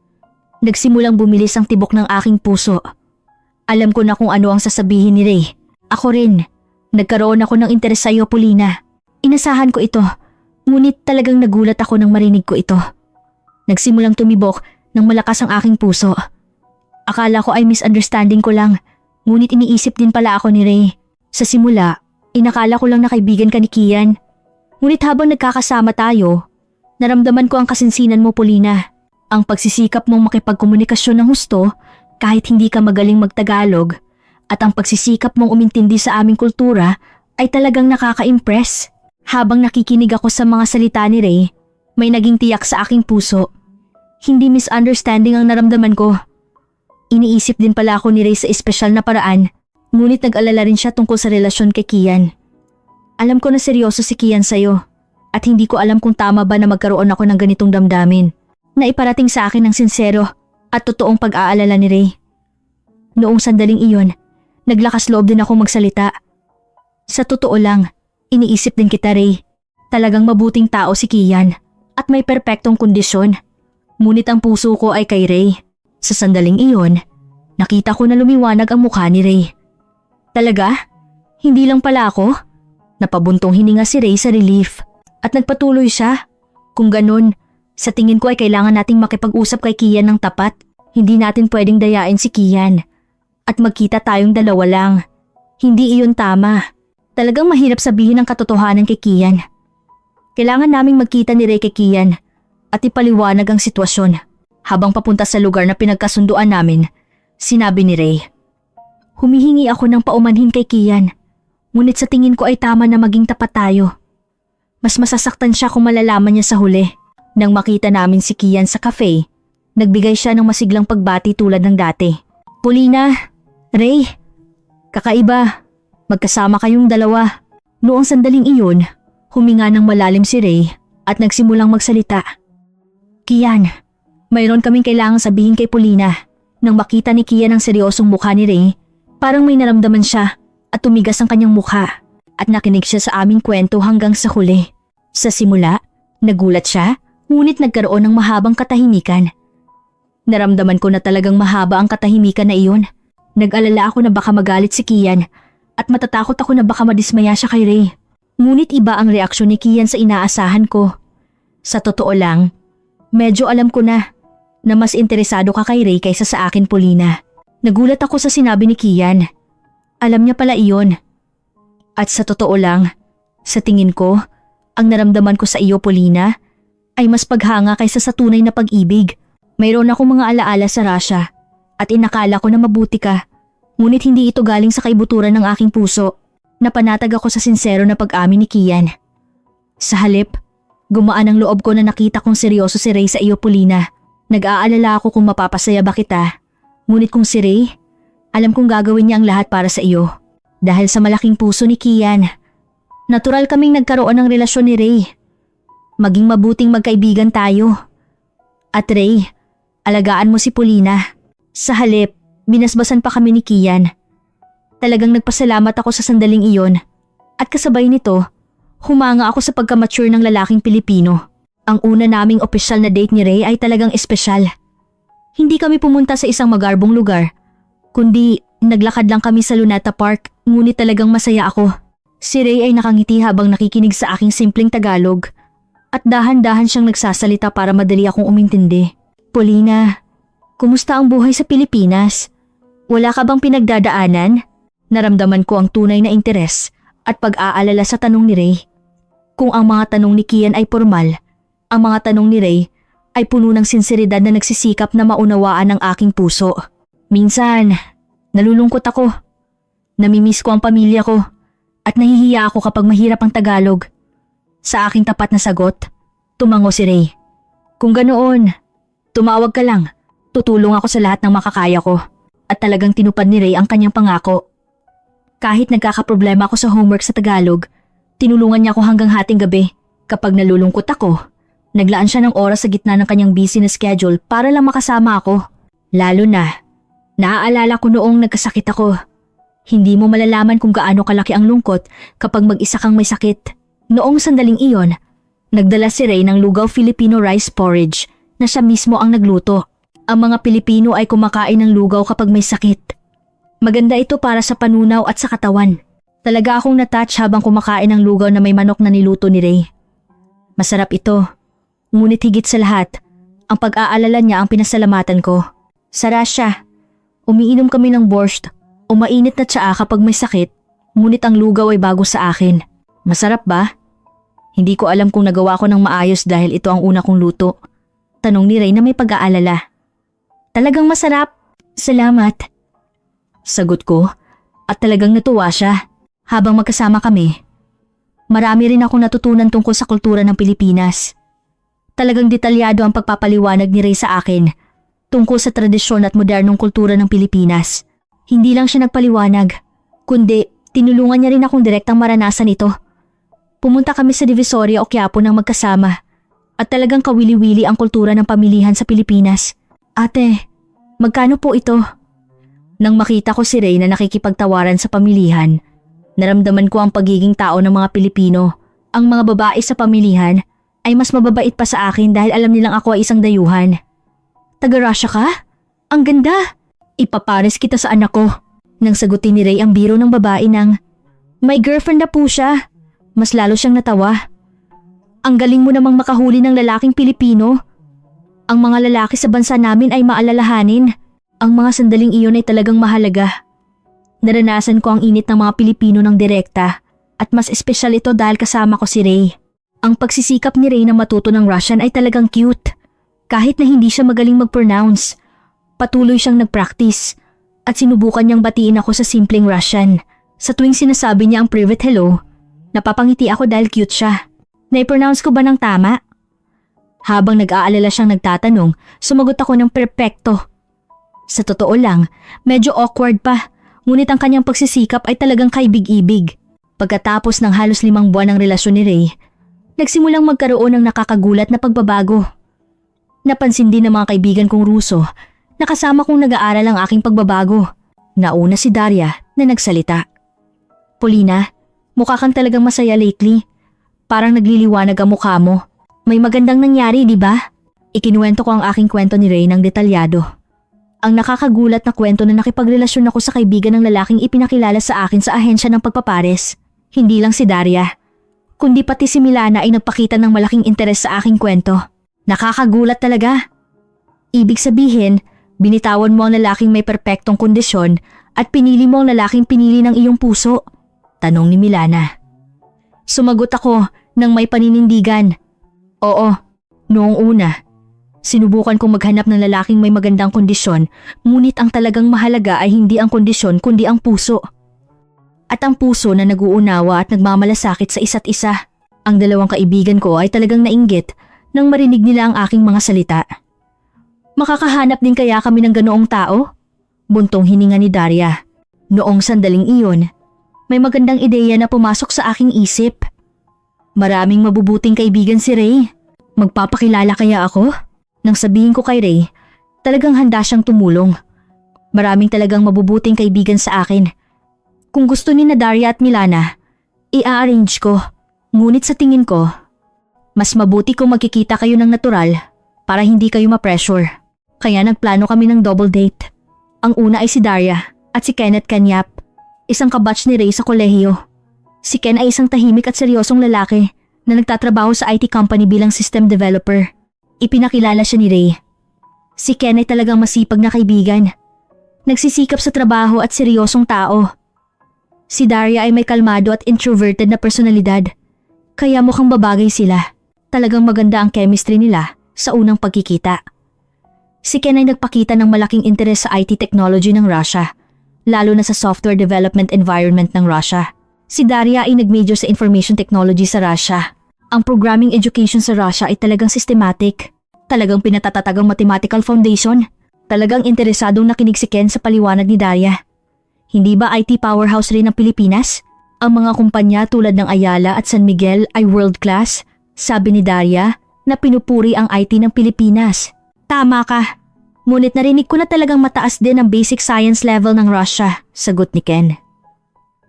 Nagsimulang bumilis ang tibok ng aking puso. Alam ko na kung ano ang sasabihin ni Ray. Ako rin. Nagkaroon ako ng interes sa iyo, Paulina. Inasahan ko ito, ngunit talagang nagulat ako nang marinig ko ito. Nagsimulang tumibok ng malakas ang aking puso. Akala ko ay misunderstanding ko lang, ngunit iniisip din pala ako ni Ray. Sa simula, inakala ko lang na kaibigan ka ni Kian. Ngunit habang nagkakasama tayo, naramdaman ko ang kasinsinan mo, Paulina. Ang pagsisikap mong makipagkomunikasyon ng husto kahit hindi ka magaling magtagalog at ang pagsisikap mong umintindi sa aming kultura ay talagang nakaka-impress. Habang nakikinig ako sa mga salita ni Ray, May naging tiyak sa aking puso. Hindi misunderstanding ang naramdaman ko. Iniisip din pala ako ni Ray sa espesyal na paraan, ngunit nag-alala rin siya tungkol sa relasyon kay Kian. Alam ko na seryoso si Kian sa'yo at hindi ko alam kung tama ba na magkaroon ako ng ganitong damdamin na iparating sa akin ng sinsero at totoong pag-aalala ni Ray. Noong sandaling iyon, naglakas loob din ako magsalita. Sa totoo lang, iniisip din kita, Ray. Talagang mabuting tao si Kian at may perpektong kondisyon. Ngunit ang puso ko ay kay Ray. Sa sandaling iyon, nakita ko na lumiwanag ang mukha ni Ray. Talaga? Hindi lang pala ako? Napabuntong hininga si Ray sa relief at nagpatuloy siya. Kung ganun, sa tingin ko ay kailangan nating makipag-usap kay Kian ng tapat. Hindi natin pwedeng dayain si Kian. At magkita tayong dalawa lang. Hindi iyon tama. Talagang mahirap sabihin ang katotohanan kay Kian. Kailangan naming magkita ni Ray kay Kian at ipaliwanag ang sitwasyon. Habang papunta sa lugar na pinagkasunduan namin, sinabi ni Ray, humihingi ako ng paumanhin kay Kian. Ngunit sa tingin ko ay tama na maging tapat tayo. Mas masasaktan siya kung malalaman niya sa huli. Nang makita namin si Kian sa cafe, nagbigay siya ng masiglang pagbati tulad ng dati. Paulina, Ray, kakaiba, magkasama kayong dalawa. Noong sandaling iyon, huminga ng malalim si Ray at nagsimulang magsalita. Kian, mayroon kaming kailangang sabihin kay Paulina. Nang makita ni Kian ang seryosong mukha ni Ray, parang may naramdaman siya at tumigas ang kanyang mukha at nakinig siya sa aming kwento hanggang sa huli. Sa simula, nagulat siya, ngunit nagkaroon ng mahabang katahimikan. Naramdaman ko na talagang mahaba ang katahimikan na iyon. Nag-alala ako na baka magalit si Kian at matatakot ako na baka madismaya siya kay Ray. Ngunit iba ang reaksyon ni Kian sa inaasahan ko. Sa totoo lang, medyo alam ko na mas interesado ka kay Ray kaysa sa akin, Paulina. Nagulat ako sa sinabi ni Kian. Alam niya pala iyon. At sa totoo lang, sa tingin ko, ang naramdaman ko sa iyo, Paulina, ay mas paghanga kaysa sa tunay na pag-ibig. Mayroon akong mga alaala sa Russia at inakala ko na mabuti ka. Ngunit hindi ito galing sa kaibuturan ng aking puso. Napanatag ako sa sinsero na pag-amin ni Kian. Sa halip, gumaan ang loob ko na nakita kong seryoso si Ray sa iyo, Paulina. Nag-aalala ako kung mapapasaya ba kita. Ngunit kung si Ray, alam kong gagawin niya ang lahat para sa iyo. Dahil sa malaking puso ni Kian, natural kaming nagkaroon ng relasyon ni Ray. Maging mabuting magkaibigan tayo. At Ray, alagaan mo si Paulina. Sa halip, binasbasan pa kami ni Kian. Talagang nagpasalamat ako sa sandaling iyon. At kasabay nito, humanga ako sa pagkamature ng lalaking Pilipino. Ang una naming opisyal na date ni Ray ay talagang espesyal. Hindi kami pumunta sa isang magarbong lugar, kundi naglakad lang kami sa Luneta Park, ngunit talagang masaya ako. Si Ray ay nakangiti habang nakikinig sa aking simpleng Tagalog at dahan-dahan siyang nagsasalita para madali akong umintindi. Paulina, kumusta ang buhay sa Pilipinas? Wala ka bang pinagdadaanan? Naramdaman ko ang tunay na interes at pag-aalala sa tanong ni Ray. Kung ang mga tanong ni Kian ay formal, ang mga tanong ni Ray ay puno ng sinseridad na nagsisikap na maunawaan ang aking puso. Minsan, nalulungkot ako. Namimiss ko ang pamilya ko at nahihiya ako kapag mahirap ang Tagalog. Sa aking tapat na sagot, tumango si Ray. Kung ganoon, tumawag ka lang. Tutulong ako sa lahat ng makakaya ko. At talagang tinupad ni Ray ang kanyang pangako. Kahit nagkakaproblema ako sa homework sa Tagalog, tinulungan niya ako hanggang hating gabi. Kapag nalulungkot ako, naglaan siya ng oras sa gitna ng kanyang busy na schedule para lang makasama ako. Lalo na, naaalala ko noong nagkasakit ako. Hindi mo malalaman kung gaano kalaki ang lungkot kapag mag-isa kang may sakit. Noong sandaling iyon, nagdala si Ray ng lugaw Filipino rice porridge na siya mismo ang nagluto. Ang mga Pilipino ay kumakain ng lugaw kapag may sakit. Maganda ito para sa panunaw at sa katawan. Talaga akong natouch habang kumakain ng lugaw na may manok na niluto ni Ray. Masarap ito. Ngunit higit sa lahat, ang pag-aalala niya ang pinasalamatan ko. Sa Russia, umiinom kami ng borscht o mainit na tsaa kapag may sakit, ngunit ang lugaw ay bago sa akin. Masarap ba? Hindi ko alam kung nagawa ko ng maayos dahil ito ang una kong luto. Tanong ni Ray na may pag-aalala. Talagang masarap. Salamat. Sagot ko at talagang natuwa siya. Habang magkasama kami, marami rin akong natutunan tungkol sa kultura ng Pilipinas. Talagang detalyado ang pagpapaliwanag ni Ray sa akin tungkol sa tradisyon at modernong kultura ng Pilipinas. Hindi lang siya nagpaliwanag, kundi tinulungan niya rin akong direktang maranasan ito. Pumunta kami sa Divisoria o Quiapo ng magkasama at talagang kawili-wili ang kultura ng pamilihan sa Pilipinas. Ate, magkano po ito? Nang makita ko si Ray na nakikipagtawaran sa pamilihan, naramdaman ko ang pagiging tao ng mga Pilipino. Ang mga babae sa pamilihan ay mas mababait pa sa akin dahil alam nilang ako ay isang dayuhan. Taga-Russia ka? Ang ganda! Ipapares kita sa anak ko. Nang sagutin ni Ray ang biro ng babae ng, may girlfriend na po siya. Mas lalo siyang natawa. Ang galing mo namang makahuli ng lalaking Pilipino. Ang mga lalaki sa bansa namin ay maalalahanin. Ang mga sandaling iyon ay talagang mahalaga. Naranasan ko ang init ng mga Pilipino ng direkta at mas espesyal ito dahil kasama ko si Ray. Ang pagsisikap ni Ray na matuto ng Russian ay talagang cute. Kahit na hindi siya magaling mag-pronounce, patuloy siyang nag-practice at sinubukan niyang batiin ako sa simpleng Russian. Sa tuwing sinasabi niya ang private hello, napapangiti ako dahil cute siya. Nai-pronounce ko ba ng tama? Habang nag-aalala siyang nagtatanong, sumagot ako ng perpekto. Sa totoo lang, medyo awkward pa, ngunit ang kanyang pagsisikap ay talagang kaibig-ibig. Pagkatapos ng halos 5 buwan ng relasyon ni Ray, nagsimulang magkaroon ng nakakagulat na pagbabago. Napansin din ng mga kaibigan kong Ruso na kasama kong nag-aaral ang aking pagbabago. Nauna si Daria na nagsalita. Polina, mukha kang talagang masaya lately. Parang nagliliwanag ang mukha mo. May magandang nangyari, di ba? Ikinuwento ko ang aking kwento ni Ray ng detalyado. Ang nakakagulat na kwento na nakipagrelasyon ako sa kaibigan ng lalaking ipinakilala sa akin sa ahensya ng pagpapares. Hindi lang si Daria, kundi pati si Milana ay nagpakita ng malaking interes sa aking kwento. Nakakagulat talaga. Ibig sabihin, binitawan mo ang lalaking may perpektong kondisyon at pinili mo ang lalaking pinili ng iyong puso? Tanong ni Milana. Sumagot ako ng may paninindigan. Oo, noong una. Sinubukan kong maghanap ng lalaking may magandang kondisyon, ngunit ang talagang mahalaga ay hindi ang kondisyon kundi ang puso. At ang puso na nag-uunawa at nagmamalasakit sa isa't isa. Ang dalawang kaibigan ko ay talagang nainggit nang marinig nila ang aking mga salita. Makakahanap din kaya kami ng ganoong tao? Buntong hininga ni Daria. Noong sandaling iyon, may magandang ideya na pumasok sa aking isip. Maraming mabubuting kaibigan si Ray. Magpapakilala kaya ako? Nang sabihin ko kay Ray, talagang handa siyang tumulong. Maraming talagang mabubuting kaibigan sa akin. Kung gusto ni na Daria at Milana, i-arrange ko. Ngunit sa tingin ko, mas mabuti kung magkikita kayo ng natural para hindi kayo ma-pressure. Kaya nagplano kami ng double date. Ang una ay si Daria at si Kenneth Kanyap, isang kabatch ni Ray sa kolehiyo. Si Ken ay isang tahimik at seryosong lalaki na nagtatrabaho sa IT company bilang system developer. Ipinakilala siya ni Ray. Si Ken ay talagang masipag na kaibigan. Nagsisikap sa trabaho at seryosong tao. Si Daria ay may kalmado at introverted na personalidad. Kaya mukhang babagay sila. Talagang maganda ang chemistry nila sa unang pagkikita. Si Ken ay nagpakita ng malaking interes sa IT technology ng Russia, lalo na sa software development environment ng Russia. Si Daria ay nag-major sa information technology sa Russia. Ang programming education sa Russia ay talagang systematic. Talagang pinatatatag ang mathematical foundation. Talagang interesadong nakinig si Ken sa paliwanag ni Daria. Hindi ba IT powerhouse rin ng Pilipinas? Ang mga kumpanya tulad ng Ayala at San Miguel ay world class, sabi ni Daria na pinupuri ang IT ng Pilipinas. Tama ka. Ngunit narinig ko na talagang mataas din ang basic science level ng Russia, sagot ni Ken.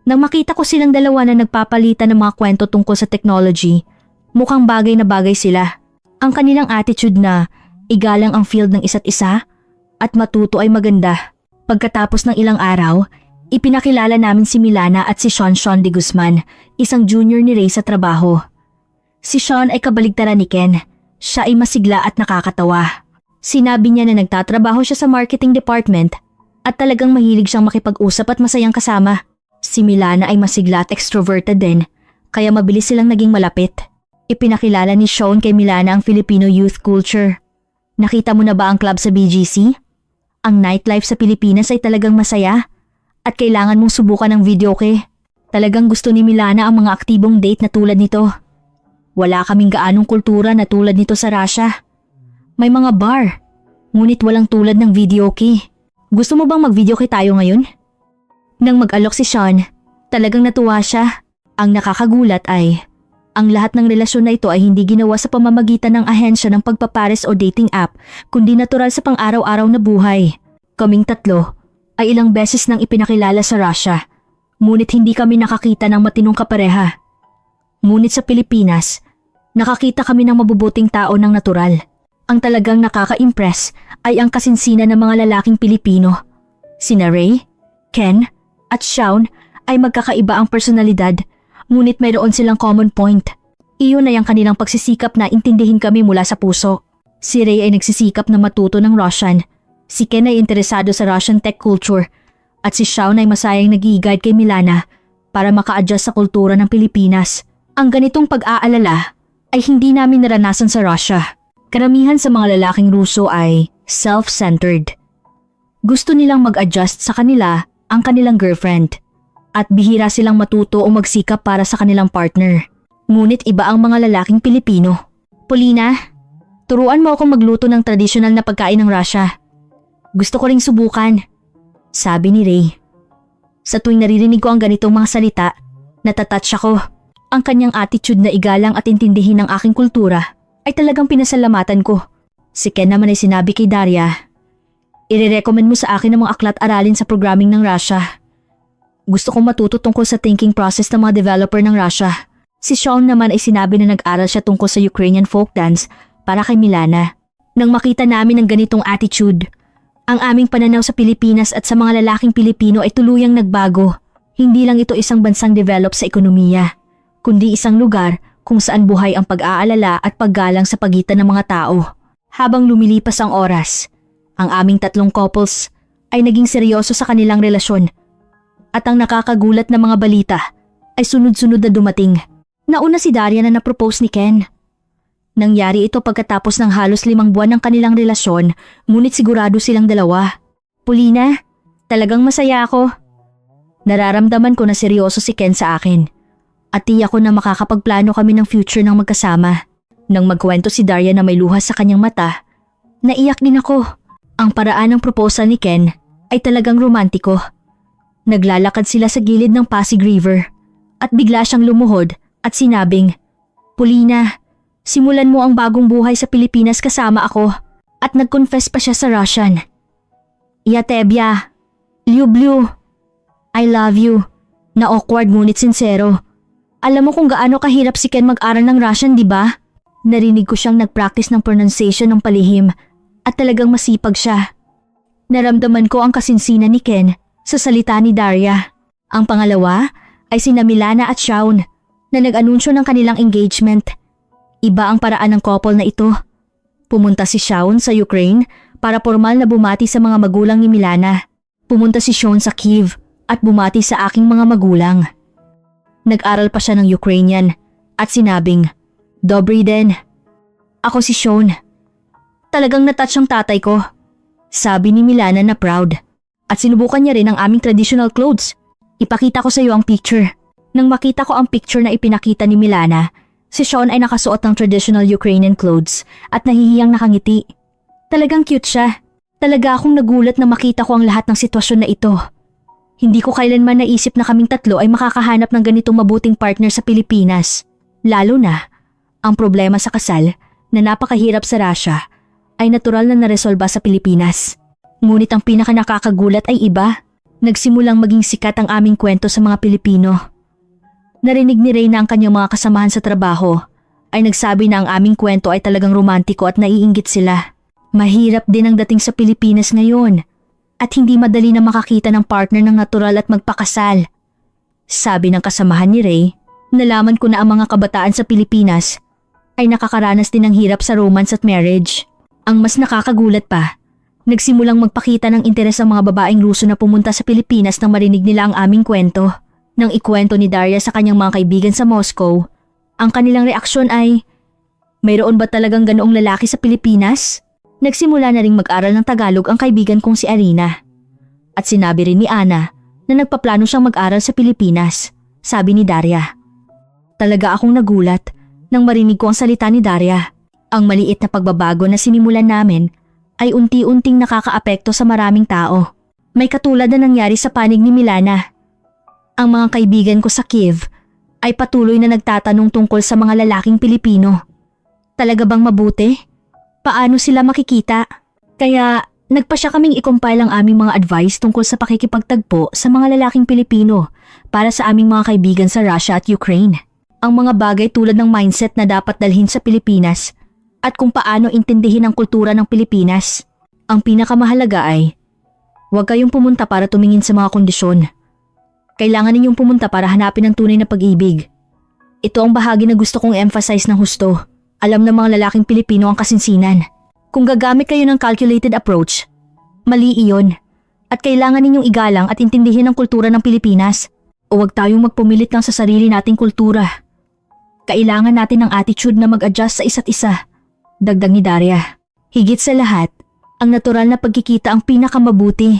Nang makita ko silang dalawa na nagpapalitan ng mga kwento tungkol sa technology, mukhang bagay na bagay sila. Ang kanilang attitude na igalang ang field ng isa't isa at matuto ay maganda. Pagkatapos ng ilang araw, ipinakilala namin si Milana at si Sean de Guzman, isang junior ni Ray sa trabaho. Si Sean ay kabaligtaran ni Ken. Siya ay masigla at nakakatawa. Sinabi niya na nagtatrabaho siya sa marketing department at talagang mahilig siyang makipag-usap at masayang kasama. Si Milana ay masigla at extroverted din, kaya mabilis silang naging malapit. Ipinakilala ni Sean kay Milana ang Filipino youth culture. Nakita mo na ba ang club sa BGC? Ang nightlife sa Pilipinas ay talagang masaya at kailangan mong subukan ang videoke. Talagang gusto ni Milana ang mga aktibong date na tulad nito. Wala kaming gaanong kultura na tulad nito sa Russia. May mga bar, ngunit walang tulad ng videoke. Gusto mo bang mag-videoke tayo ngayon? Nang mag-alok si Sean, talagang natuwa siya. Ang nakakagulat ay, ang lahat ng relasyon na ito ay hindi ginawa sa pamamagitan ng ahensya ng pagpapares o dating app, kundi natural sa pang-araw-araw na buhay. Kaming tatlo ay ilang beses nang ipinakilala sa Russia, ngunit hindi kami nakakita ng matinong kapareha. Ngunit sa Pilipinas, nakakita kami ng mabubuting tao ng natural. Ang talagang nakaka-impress ay ang kasinsinan ng mga lalaking Pilipino. Sina Ray, Ken, at Shaun ay magkakaiba ang personalidad, ngunit mayroon silang common point. Iyon ay ang kanilang pagsisikap na intindihin kami mula sa puso. Si Ray ay nagsisikap na matuto ng Russian. Si Ken ay interesado sa Russian tech culture. At si Shaun ay masayang nag-i-guide kay Milana para maka-adjust sa kultura ng Pilipinas. Ang ganitong pag-aalala ay hindi namin naranasan sa Russia. Karamihan sa mga lalaking Ruso ay self-centered. Gusto nilang mag-adjust sa kanila ang kanilang girlfriend. At bihira silang matuto o magsikap para sa kanilang partner. Ngunit iba ang mga lalaking Pilipino. Polina, turuan mo akong magluto ng tradisyonal na pagkain ng Russia. Gusto ko ring subukan, sabi ni Ray. Sa tuwing naririnig ko ang ganitong mga salita, natatouch ako. Ang kanyang attitude na igalang at intindihin ng aking kultura ay talagang pinasalamatan ko. Si Ken naman ay sinabi kay Daria, "Ire-recommend mo sa akin ang mga aklat aralin sa programming ng Russia. Gusto kong matuto tungkol sa thinking process ng mga developer ng Russia." Si Sean naman ay sinabi na nag-aral siya tungkol sa Ukrainian folk dance para kay Milana. Nang makita namin ang ganitong attitude, ang aming pananaw sa Pilipinas at sa mga lalaking Pilipino ay tuluyang nagbago. Hindi lang ito isang bansang develop sa ekonomiya, kundi isang lugar kung saan buhay ang pag-aalala at paggalang sa pagitan ng mga tao. Habang lumilipas ang oras, ang aming tatlong couples ay naging seryoso sa kanilang relasyon. At ang nakakagulat na mga balita ay sunod-sunod na dumating. Nauna si Daria na na-propose ni Ken. Nangyari ito pagkatapos ng halos 5 buwan ng kanilang relasyon, ngunit sigurado silang dalawa. Polina, talagang masaya ako. Nararamdaman ko na seryoso si Ken sa akin. At tiyak ko na makakapagplano kami ng future ng magkasama. Nang magkwento si Daria na may luha sa kanyang mata, naiyak din ako. Ang paraan ng proposal ni Ken ay talagang romantiko. Naglalakad sila sa gilid ng Pasig River at bigla siyang lumuhod at sinabing, "Polina, simulan mo ang bagong buhay sa Pilipinas kasama ako." At nag-confess pa siya sa Russian. "Ya tebya, lublю, I love you." Na awkward ngunit sincero. Alam mo kung gaano kahirap si Ken mag-aral ng Russian, di ba? Narinig ko siyang nag-practice ng pronunciation ng palihim at talagang masipag siya. Naramdaman ko ang kasinsinan ni Ken sa salita ni Daria. Ang pangalawa ay sina Milana at Shaun na nag-anunsyo ng kanilang engagement. Iba ang paraan ng couple na ito. Pumunta si Shaun sa Ukraine para formal na bumati sa mga magulang ni Milana. Pumunta si Shaun sa Kyiv at bumati sa aking mga magulang. Nag-aral pa siya ng Ukrainian at sinabing, "Dobry den. Ako si Shaun." Talagang natouch ang tatay ko, sabi ni Milana na proud. At sinubukan niya rin ang aming traditional clothes. Ipakita ko sa iyo ang picture. Nang makita ko ang picture na ipinakita ni Milana, si Shaun ay nakasuot ng traditional Ukrainian clothes at nahihiyang nakangiti. Talagang cute siya. Talaga akong nagulat na makita ko ang lahat ng sitwasyon na ito. Hindi ko kailanman naisip na kaming tatlo ay makakahanap ng ganitong mabuting partner sa Pilipinas. Lalo na, ang problema sa kasal na napakahirap sa Russia ay natural na naresolba sa Pilipinas. Ngunit ang pinakanakakagulat ay iba. Nagsimulang maging sikat ang aming kwento sa mga Pilipino. Narinig ni Ray na ang kanyang mga kasamahan sa trabaho ay nagsabi na ang aming kwento ay talagang romantiko at naiinggit sila. Mahirap din ang dating sa Pilipinas ngayon at hindi madali na makakita ng partner ng natural at magpakasal. Sabi ng kasamahan ni Ray, nalaman ko na ang mga kabataan sa Pilipinas ay nakakaranas din ng hirap sa romance at marriage. Ang mas nakakagulat pa, nagsimulang magpakita ng interes ang mga babaeng Ruso na pumunta sa Pilipinas nang marinig nila ang aming kwento. Nang ikwento ni Daria sa kanyang mga kaibigan sa Moscow, ang kanilang reaksyon ay, "Mayroon ba talagang ganoong lalaki sa Pilipinas?" Nagsimula na ring mag-aral ng Tagalog ang kaibigan kong si Arina. At sinabi rin ni Ana na nagpaplano siyang mag-aral sa Pilipinas, sabi ni Daria. Talaga akong nagulat nang marinig ko ang salita ni Daria. Ang maliit na pagbabago na sinimulan namin ay unti-unting nakakaapekto sa maraming tao. May katulad na nangyari sa panig ni Milana. Ang mga kaibigan ko sa Kiev ay patuloy na nagtatanong tungkol sa mga lalaking Pilipino. Talaga bang mabuti? Paano sila makikita? Kaya nagpasya kaming i-compile ang aming mga advice tungkol sa pakikipagtagpo sa mga lalaking Pilipino para sa aming mga kaibigan sa Russia at Ukraine. Ang mga bagay tulad ng mindset na dapat dalhin sa Pilipinas at kung paano intindihin ang kultura ng Pilipinas. Ang pinakamahalaga ay, huwag kayong pumunta para tumingin sa mga kondisyon. Kailangan ninyong pumunta para hanapin ang tunay na pag-ibig. Ito ang bahagi na gusto kong emphasize ng husto. Alam ng mga lalaking Pilipino ang kasinsinan. Kung gagamit kayo ng calculated approach, mali iyon. At kailangan ninyong igalang at intindihin ang kultura ng Pilipinas. O huwag tayong magpumilit lang sa sarili nating kultura. Kailangan natin ng attitude na mag-adjust sa isa't isa. Dagdag ni Daria. Higit sa lahat, ang natural na pagkikita ang pinakamabuti.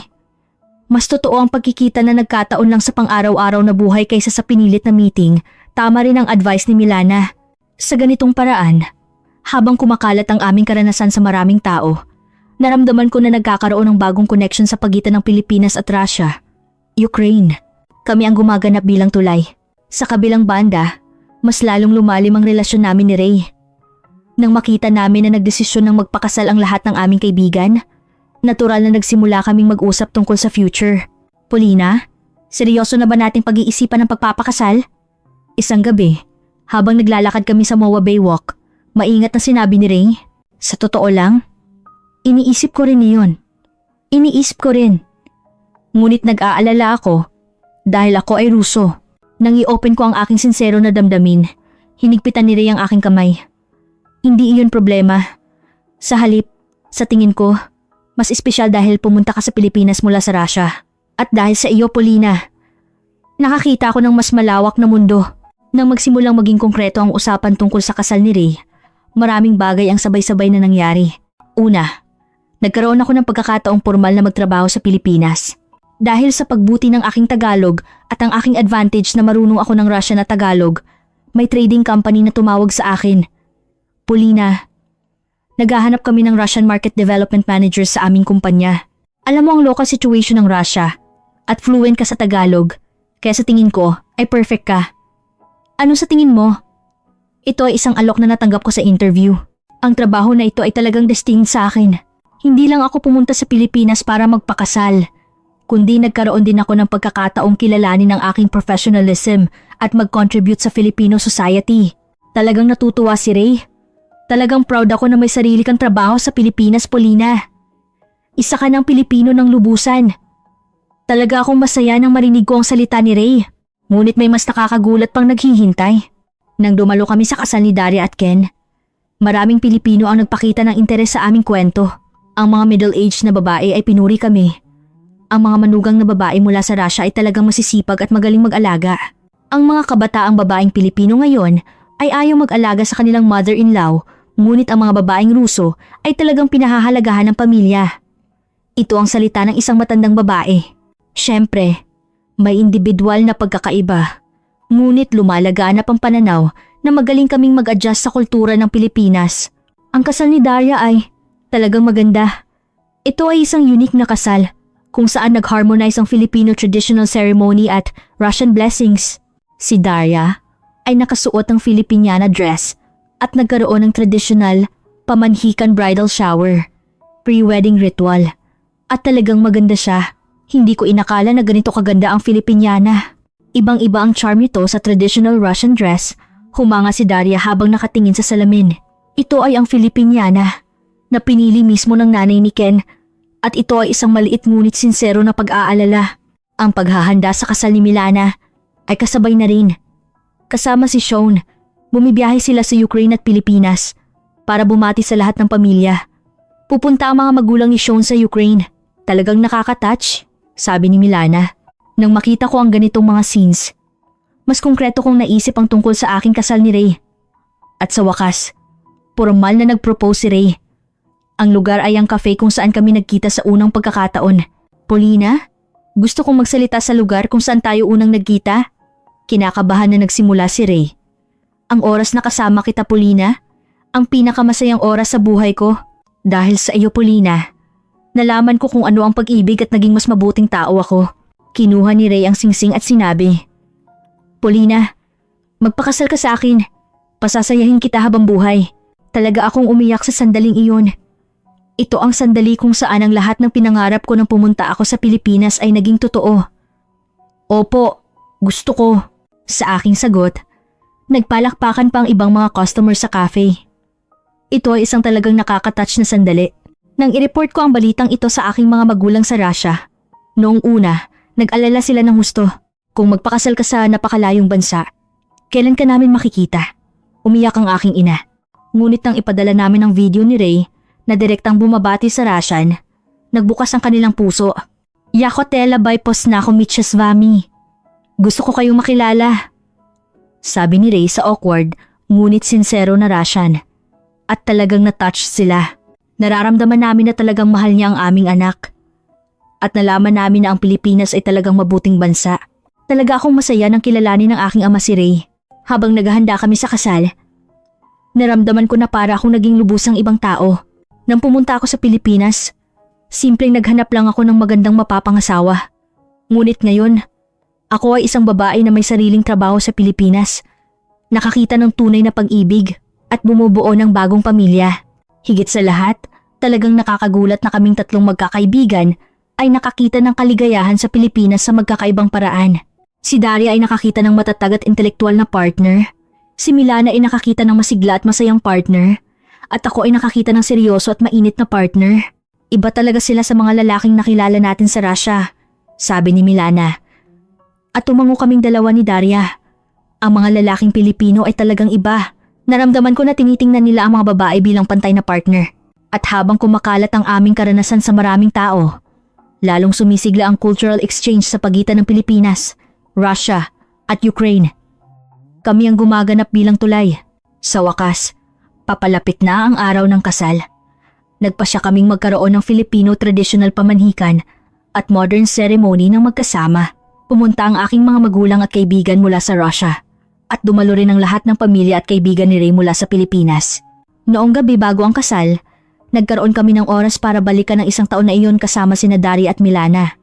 Mas totoo ang pagkikita na nagkataon lang sa pang-araw-araw na buhay kaysa sa pinilit na meeting. Tama rin ang advice ni Milana. Sa ganitong paraan, habang kumakalat ang aming karanasan sa maraming tao, naramdaman ko na nagkakaroon ng bagong connection sa pagitan ng Pilipinas at Russia. Ukraine. Kami ang gumaganap bilang tulay. Sa kabilang banda, mas lalong lumalim ang relasyon namin ni Ray. Nang makita namin na nagdesisyon ng magpakasal ang lahat ng aming kaibigan, natural na nagsimula kaming mag-usap tungkol sa future. Polina, seryoso na ba nating pag-iisipan ng pagpapakasal? Isang gabi, habang naglalakad kami sa Moa Bay Walk, maingat na sinabi ni Ray, sa totoo lang, iniisip ko rin iyon. Iniisip ko rin. Ngunit nag-aalala ako dahil ako ay Ruso. Nang i-open ko ang aking sincero na damdamin, hinigpitan ni Ray ang aking kamay. Hindi iyon problema. Sa halip, sa tingin ko, mas espesyal dahil pumunta ka sa Pilipinas mula sa Russia. At dahil sa iyo, Polina, nakakita ako ng mas malawak na mundo. Nang magsimulang maging konkreto ang usapan tungkol sa kasal ni Ray, maraming bagay ang sabay-sabay na nangyari. Una, nagkaroon ako ng pagkakataong formal na magtrabaho sa Pilipinas. Dahil sa pagbuti ng aking Tagalog at ang aking advantage na marunong ako ng Russian na Tagalog, may trading company na tumawag sa akin. Polina, naghahanap kami ng Russian Market Development Manager sa aming kumpanya. Alam mo ang local situation ng Russia at fluent ka sa Tagalog, kaya sa tingin ko ay perfect ka. Ano sa tingin mo? Ito ay isang alok na natanggap ko sa interview. Ang trabaho na ito ay talagang destined sa akin. Hindi lang ako pumunta sa Pilipinas para magpakasal, kundi nagkaroon din ako ng pagkakataong kilalanin ang aking professionalism at mag-contribute sa Filipino society. Talagang natutuwa si Ray. Talagang proud ako na may sarili kang trabaho sa Pilipinas, Polina. Isa ka ng Pilipino ng lubusan. Talaga akong masaya nang marinig ko ang salita ni Ray. Ngunit may mas nakakagulat pang naghihintay. Nang dumalo kami sa kasal ni Daria at Ken, maraming Pilipino ang nagpakita ng interes sa aming kwento. Ang mga middle-aged na babae ay pinuri kami. Ang mga manugang na babae mula sa Russia ay talagang masisipag at magaling mag-alaga. Ang mga kabataang babaeng Pilipino ngayon ay ayaw mag-alaga sa kanilang mother-in-law, ngunit ang mga babaeng Ruso ay talagang pinahahalagahan ng pamilya. Ito ang salita ng isang matandang babae. Siyempre, may individual na pagkakaiba, ngunit lumalaganap ang pananaw na magaling kaming mag-adjust sa kultura ng Pilipinas. Ang kasal ni Daria ay talagang maganda. Ito ay isang unique na kasal kung saan nag-harmonize ang Filipino traditional ceremony at Russian blessings. Si Daria ay nakasuot ng Filipiniana dress at nagkaroon ng traditional pamanhikan bridal shower, pre-wedding ritual. At talagang maganda siya. Hindi ko inakala na ganito kaganda ang Filipiniana. Ibang-iba ang charm nito sa traditional Russian dress. Humanga si Daria habang nakatingin sa salamin. Ito ay ang Filipiniana na pinili mismo ng nanay ni Ken. At ito ay isang maliit ngunit sinsero na pag-aalala. Ang paghahanda sa kasal ni Milana ay kasabay na rin. Kasama si Sean, bumibiyahe sila sa Ukraine at Pilipinas para bumati sa lahat ng pamilya. Pupunta ang mga magulang ni Sean sa Ukraine. Talagang nakaka-touch, sabi ni Milana. Nang makita ko ang ganitong mga scenes, mas konkreto kong naisip ang tungkol sa aking kasal ni Ray. At sa wakas, formal na nag-propose si Ray. Ang lugar ay ang cafe kung saan kami nagkita sa unang pagkakataon. Polina, gusto kong magsalita sa lugar kung saan tayo unang nagkita. Kinakabahan na nagsimula si Ray. Ang oras na kasama kita, Polina, ang pinakamasayang oras sa buhay ko. Dahil sa iyo, Polina, nalaman ko kung ano ang pag-ibig at naging mas mabuting tao ako. Kinuha ni Ray ang singsing at sinabi, Polina, magpakasal ka sa akin. Pasasayahin kita habang buhay. Talaga akong umiyak sa sandaling iyon. Ito ang sandali kung saan ang lahat ng pinangarap ko nang pumunta ako sa Pilipinas ay naging totoo. Opo, gusto ko. Sa aking sagot, nagpalakpakan pa ang ibang mga customer sa cafe. Ito ay isang talagang nakakatouch na sandali. Nang i-report ko ang balitang ito sa aking mga magulang sa Russia, noong una, nag-alala sila ng husto. Kung magpakasal ka sa napakalayong bansa, kailan ka namin makikita? Umiyak ang aking ina. Ngunit nang ipadala namin ang video ni Ray na direktang bumabati sa Russian, nagbukas ang kanilang puso. Я хотела by познайомитися з вами. Gusto ko kayong makilala. Sabi ni Ray sa awkward ngunit sincero na Russian. At talagang na-touch sila. Nararamdaman namin na talagang mahal niya ang aming anak. At nalaman namin na ang Pilipinas ay talagang mabuting bansa. Talaga akong masaya nang kilalanin ng aking ama si Ray. Habang naghahanda kami sa kasal, naramdaman ko na para akong naging lubusang ibang tao. Nang pumunta ako sa Pilipinas, simpleng naghanap lang ako ng magandang mapapangasawa. Ngunit ngayon, ako ay isang babae na may sariling trabaho sa Pilipinas. Nakakita ng tunay na pag-ibig at bumubuo ng bagong pamilya. Higit sa lahat, talagang nakakagulat na kaming tatlong magkakaibigan ay nakakita ng kaligayahan sa Pilipinas sa magkakaibang paraan. Si Daria ay nakakita ng matatag at intelektual na partner. Si Milana ay nakakita ng masigla at masayang partner. At ako ay nakakita ng seryoso at mainit na partner. Iba talaga sila sa mga lalaking nakilala natin sa Russia, sabi ni Milana. At tumango kaming dalawa ni Daria. Ang mga lalaking Pilipino ay talagang iba. Naramdaman ko na tinitingnan nila ang mga babae bilang pantay na partner. At habang kumakalat ang aming karanasan sa maraming tao, lalong sumisigla ang cultural exchange sa pagitan ng Pilipinas, Russia at Ukraine. Kami ang gumaganap bilang tulay. Sa wakas, papalapit na ang araw ng kasal. Nagpasya kaming magkaroon ng Filipino traditional pamanhikan at modern ceremony ng magkasama. Pumunta ang aking mga magulang at kaibigan mula sa Russia at dumalo rin ang lahat ng pamilya at kaibigan ni Ray mula sa Pilipinas. Noong gabi bago ang kasal, nagkaroon kami ng oras para balikan ang isang taon na iyon kasama sina Daria at Milana.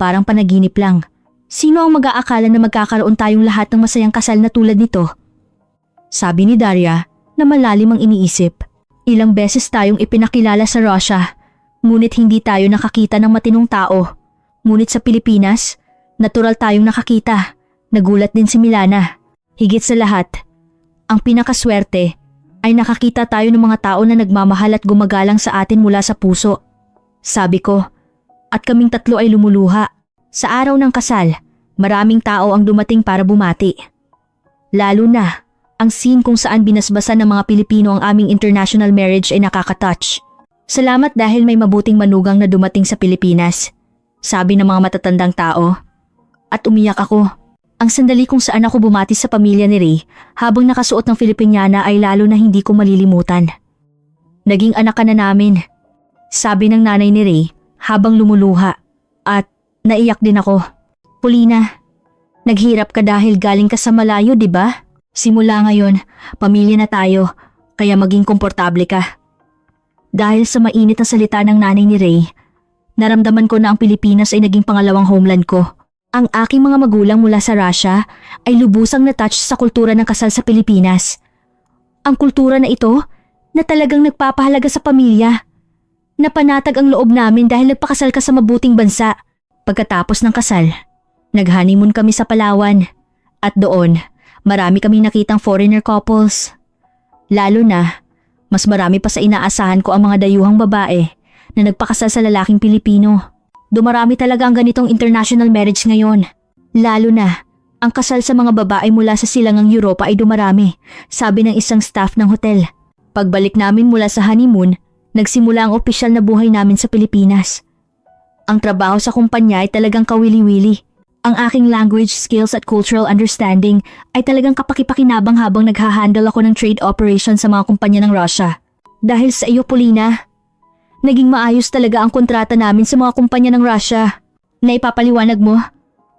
Parang panaginip lang. Sino ang mag-aakala na magkakaroon tayong lahat ng masayang kasal na tulad nito? Sabi ni Daria na malalim ang iniisip. Ilang beses tayong ipinakilala sa Russia, ngunit hindi tayo nakakita ng matinong tao. Ngunit sa Pilipinas, natural tayong nakakita. Nagulat din si Milana. Higit sa lahat, ang pinakaswerte ay nakakita tayo ng mga tao na nagmamahal at gumagalang sa atin mula sa puso. Sabi ko, at kaming tatlo ay lumuluha. Sa araw ng kasal, maraming tao ang dumating para bumati. Lalo na, ang scene kung saan binasbasan ng mga Pilipino ang aming international marriage ay nakakatouch. Salamat dahil may mabuting manugang na dumating sa Pilipinas, sabi ng mga matatandang tao. At umiyak ako. Ang sandali kung saan ako bumati sa pamilya ni Ray habang nakasuot ng Filipiniana ay lalo na hindi ko malilimutan. Naging anak ka na namin, sabi ng nanay ni Ray habang lumuluha, at naiyak din ako. Polina, naghirap ka dahil galing ka sa malayo, di ba? Simula ngayon, pamilya na tayo, kaya maging komportable ka. Dahil sa mainit na salita ng nanay ni Ray, naramdaman ko na ang Pilipinas ay naging pangalawang homeland ko. Ang aking mga magulang mula sa Russia ay lubusang na-touch sa kultura ng kasal sa Pilipinas. Ang kultura na ito na talagang nagpapahalaga sa pamilya. Napanatag ang loob namin dahil nagpakasal ka sa mabuting bansa. Pagkatapos ng kasal, nag-honeymoon kami sa Palawan at doon marami kaming nakitang foreigner couples. Lalo na, mas marami pa sa inaasahan ko ang mga dayuhang babae na nagpakasal sa lalaking Pilipino. Dumarami talaga ang ganitong international marriage ngayon. Lalo na, ang kasal sa mga babae mula sa silangang Europa ay dumarami, sabi ng isang staff ng hotel. Pagbalik namin mula sa honeymoon, nagsimula ang opisyal na buhay namin sa Pilipinas. Ang trabaho sa kumpanya ay talagang kawili-wili. Ang aking language skills at cultural understanding ay talagang kapakipakinabang habang naghahandle ako ng trade operations sa mga kumpanya ng Russia. Dahil sa iyo, Polina, naging maayos talaga ang kontrata namin sa mga kumpanya ng Russia. Naipapaliwanag mo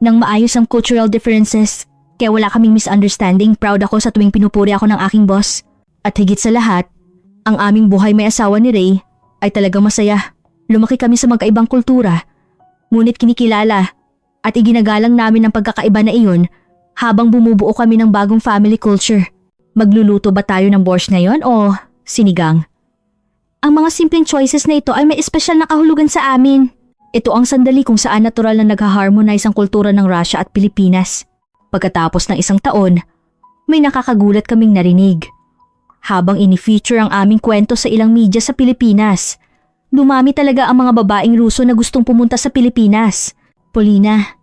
nang maayos ang cultural differences Kaya wala kaming misunderstanding, proud ako sa tuwing pinupuri ako ng aking boss. At higit sa lahat, ang aming buhay may asawa ni Ray ay talagang masaya. Lumaki kami sa magkaibang kultura, ngunit kinikilala at iginagalang namin ang pagkakaiba na iyon habang bumubuo kami ng bagong family culture. Magluluto ba tayo ng borscht ngayon o sinigang? Ang mga simpleng choices na ito ay may espesyal na kahulugan sa amin. Ito ang sandali kung saan natural na nag-harmonize ang kultura ng Russia at Pilipinas. Pagkatapos ng isang taon, may nakakagulat kaming narinig. Habang ini-feature ang aming kwento sa ilang media sa Pilipinas, dumami talaga ang mga babaeng Ruso na gustong pumunta sa Pilipinas. Paulina,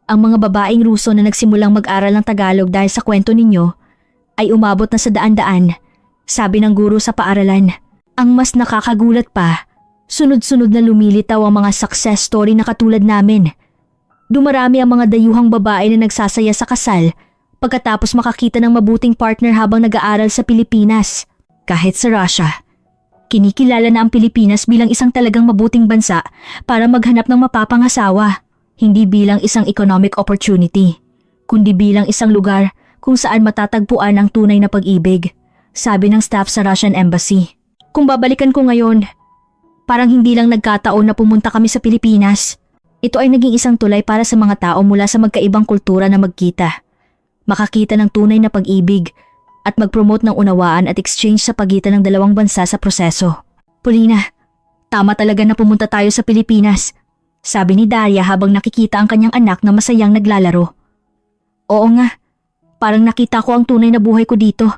ang mga babaeng Ruso na nagsimulang mag-aral ng Tagalog dahil sa kwento ninyo ay umabot na sa daan-daan, sabi ng guro sa paaralan. Ang mas nakakagulat pa, sunod-sunod na lumilitaw ang mga success story na katulad namin. Dumarami ang mga dayuhang babae na nagsasaya sa kasal pagkatapos makakita ng mabuting partner habang nag-aaral sa Pilipinas. Kahit sa Russia, kinikilala na ang Pilipinas bilang isang talagang mabuting bansa para maghanap ng mapapangasawa. Hindi bilang isang economic opportunity, kundi bilang isang lugar kung saan matatagpuan ang tunay na pag-ibig, sabi ng staff sa Russian Embassy. Kung babalikan ko ngayon, parang hindi lang nagkataon na pumunta kami sa Pilipinas. Ito ay naging isang tulay para sa mga tao mula sa magkaibang kultura na magkita, makakita ng tunay na pag-ibig at mag-promote ng unawaan at exchange sa pagitan ng dalawang bansa sa proseso. Paulina, tama talaga na pumunta tayo sa Pilipinas, sabi ni Daria habang nakikita ang kanyang anak na masayang naglalaro. Oo nga, parang nakita ko ang tunay na buhay ko dito,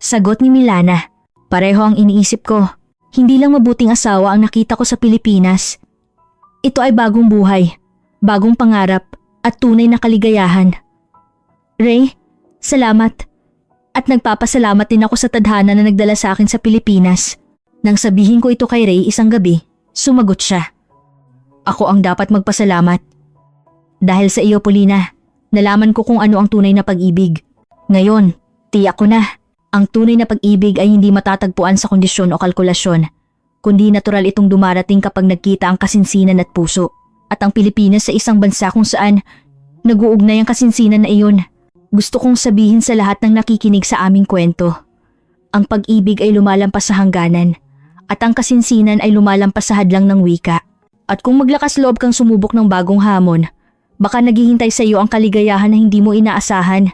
sagot ni Milana. Pareho ang iniisip ko. Hindi lang mabuting asawa ang nakita ko sa Pilipinas. Ito ay bagong buhay, bagong pangarap at tunay na kaligayahan. Ray, salamat. At nagpapasalamat din ako sa tadhana na nagdala sa akin sa Pilipinas. Nang sabihin ko ito kay Ray isang gabi, sumagot siya. Ako ang dapat magpasalamat. Dahil sa iyo, Paulina, nalaman ko kung ano ang tunay na pag-ibig. Ngayon, tiyak ko na. Ang tunay na pag-ibig ay hindi matatagpuan sa kondisyon o kalkulasyon, kundi natural itong dumarating kapag nagkita ang kasinsinan at puso. At ang Pilipinas sa isang bansa kung saan nag-uugnay ang kasinsinan na iyon. Gusto kong sabihin sa lahat ng nakikinig sa aming kwento. Ang pag-ibig ay lumalampas sa hangganan at ang kasinsinan ay lumalampas sa hadlang ng wika. At kung maglakas loob kang sumubok ng bagong hamon, baka naghihintay sa iyo ang kaligayahan na hindi mo inaasahan.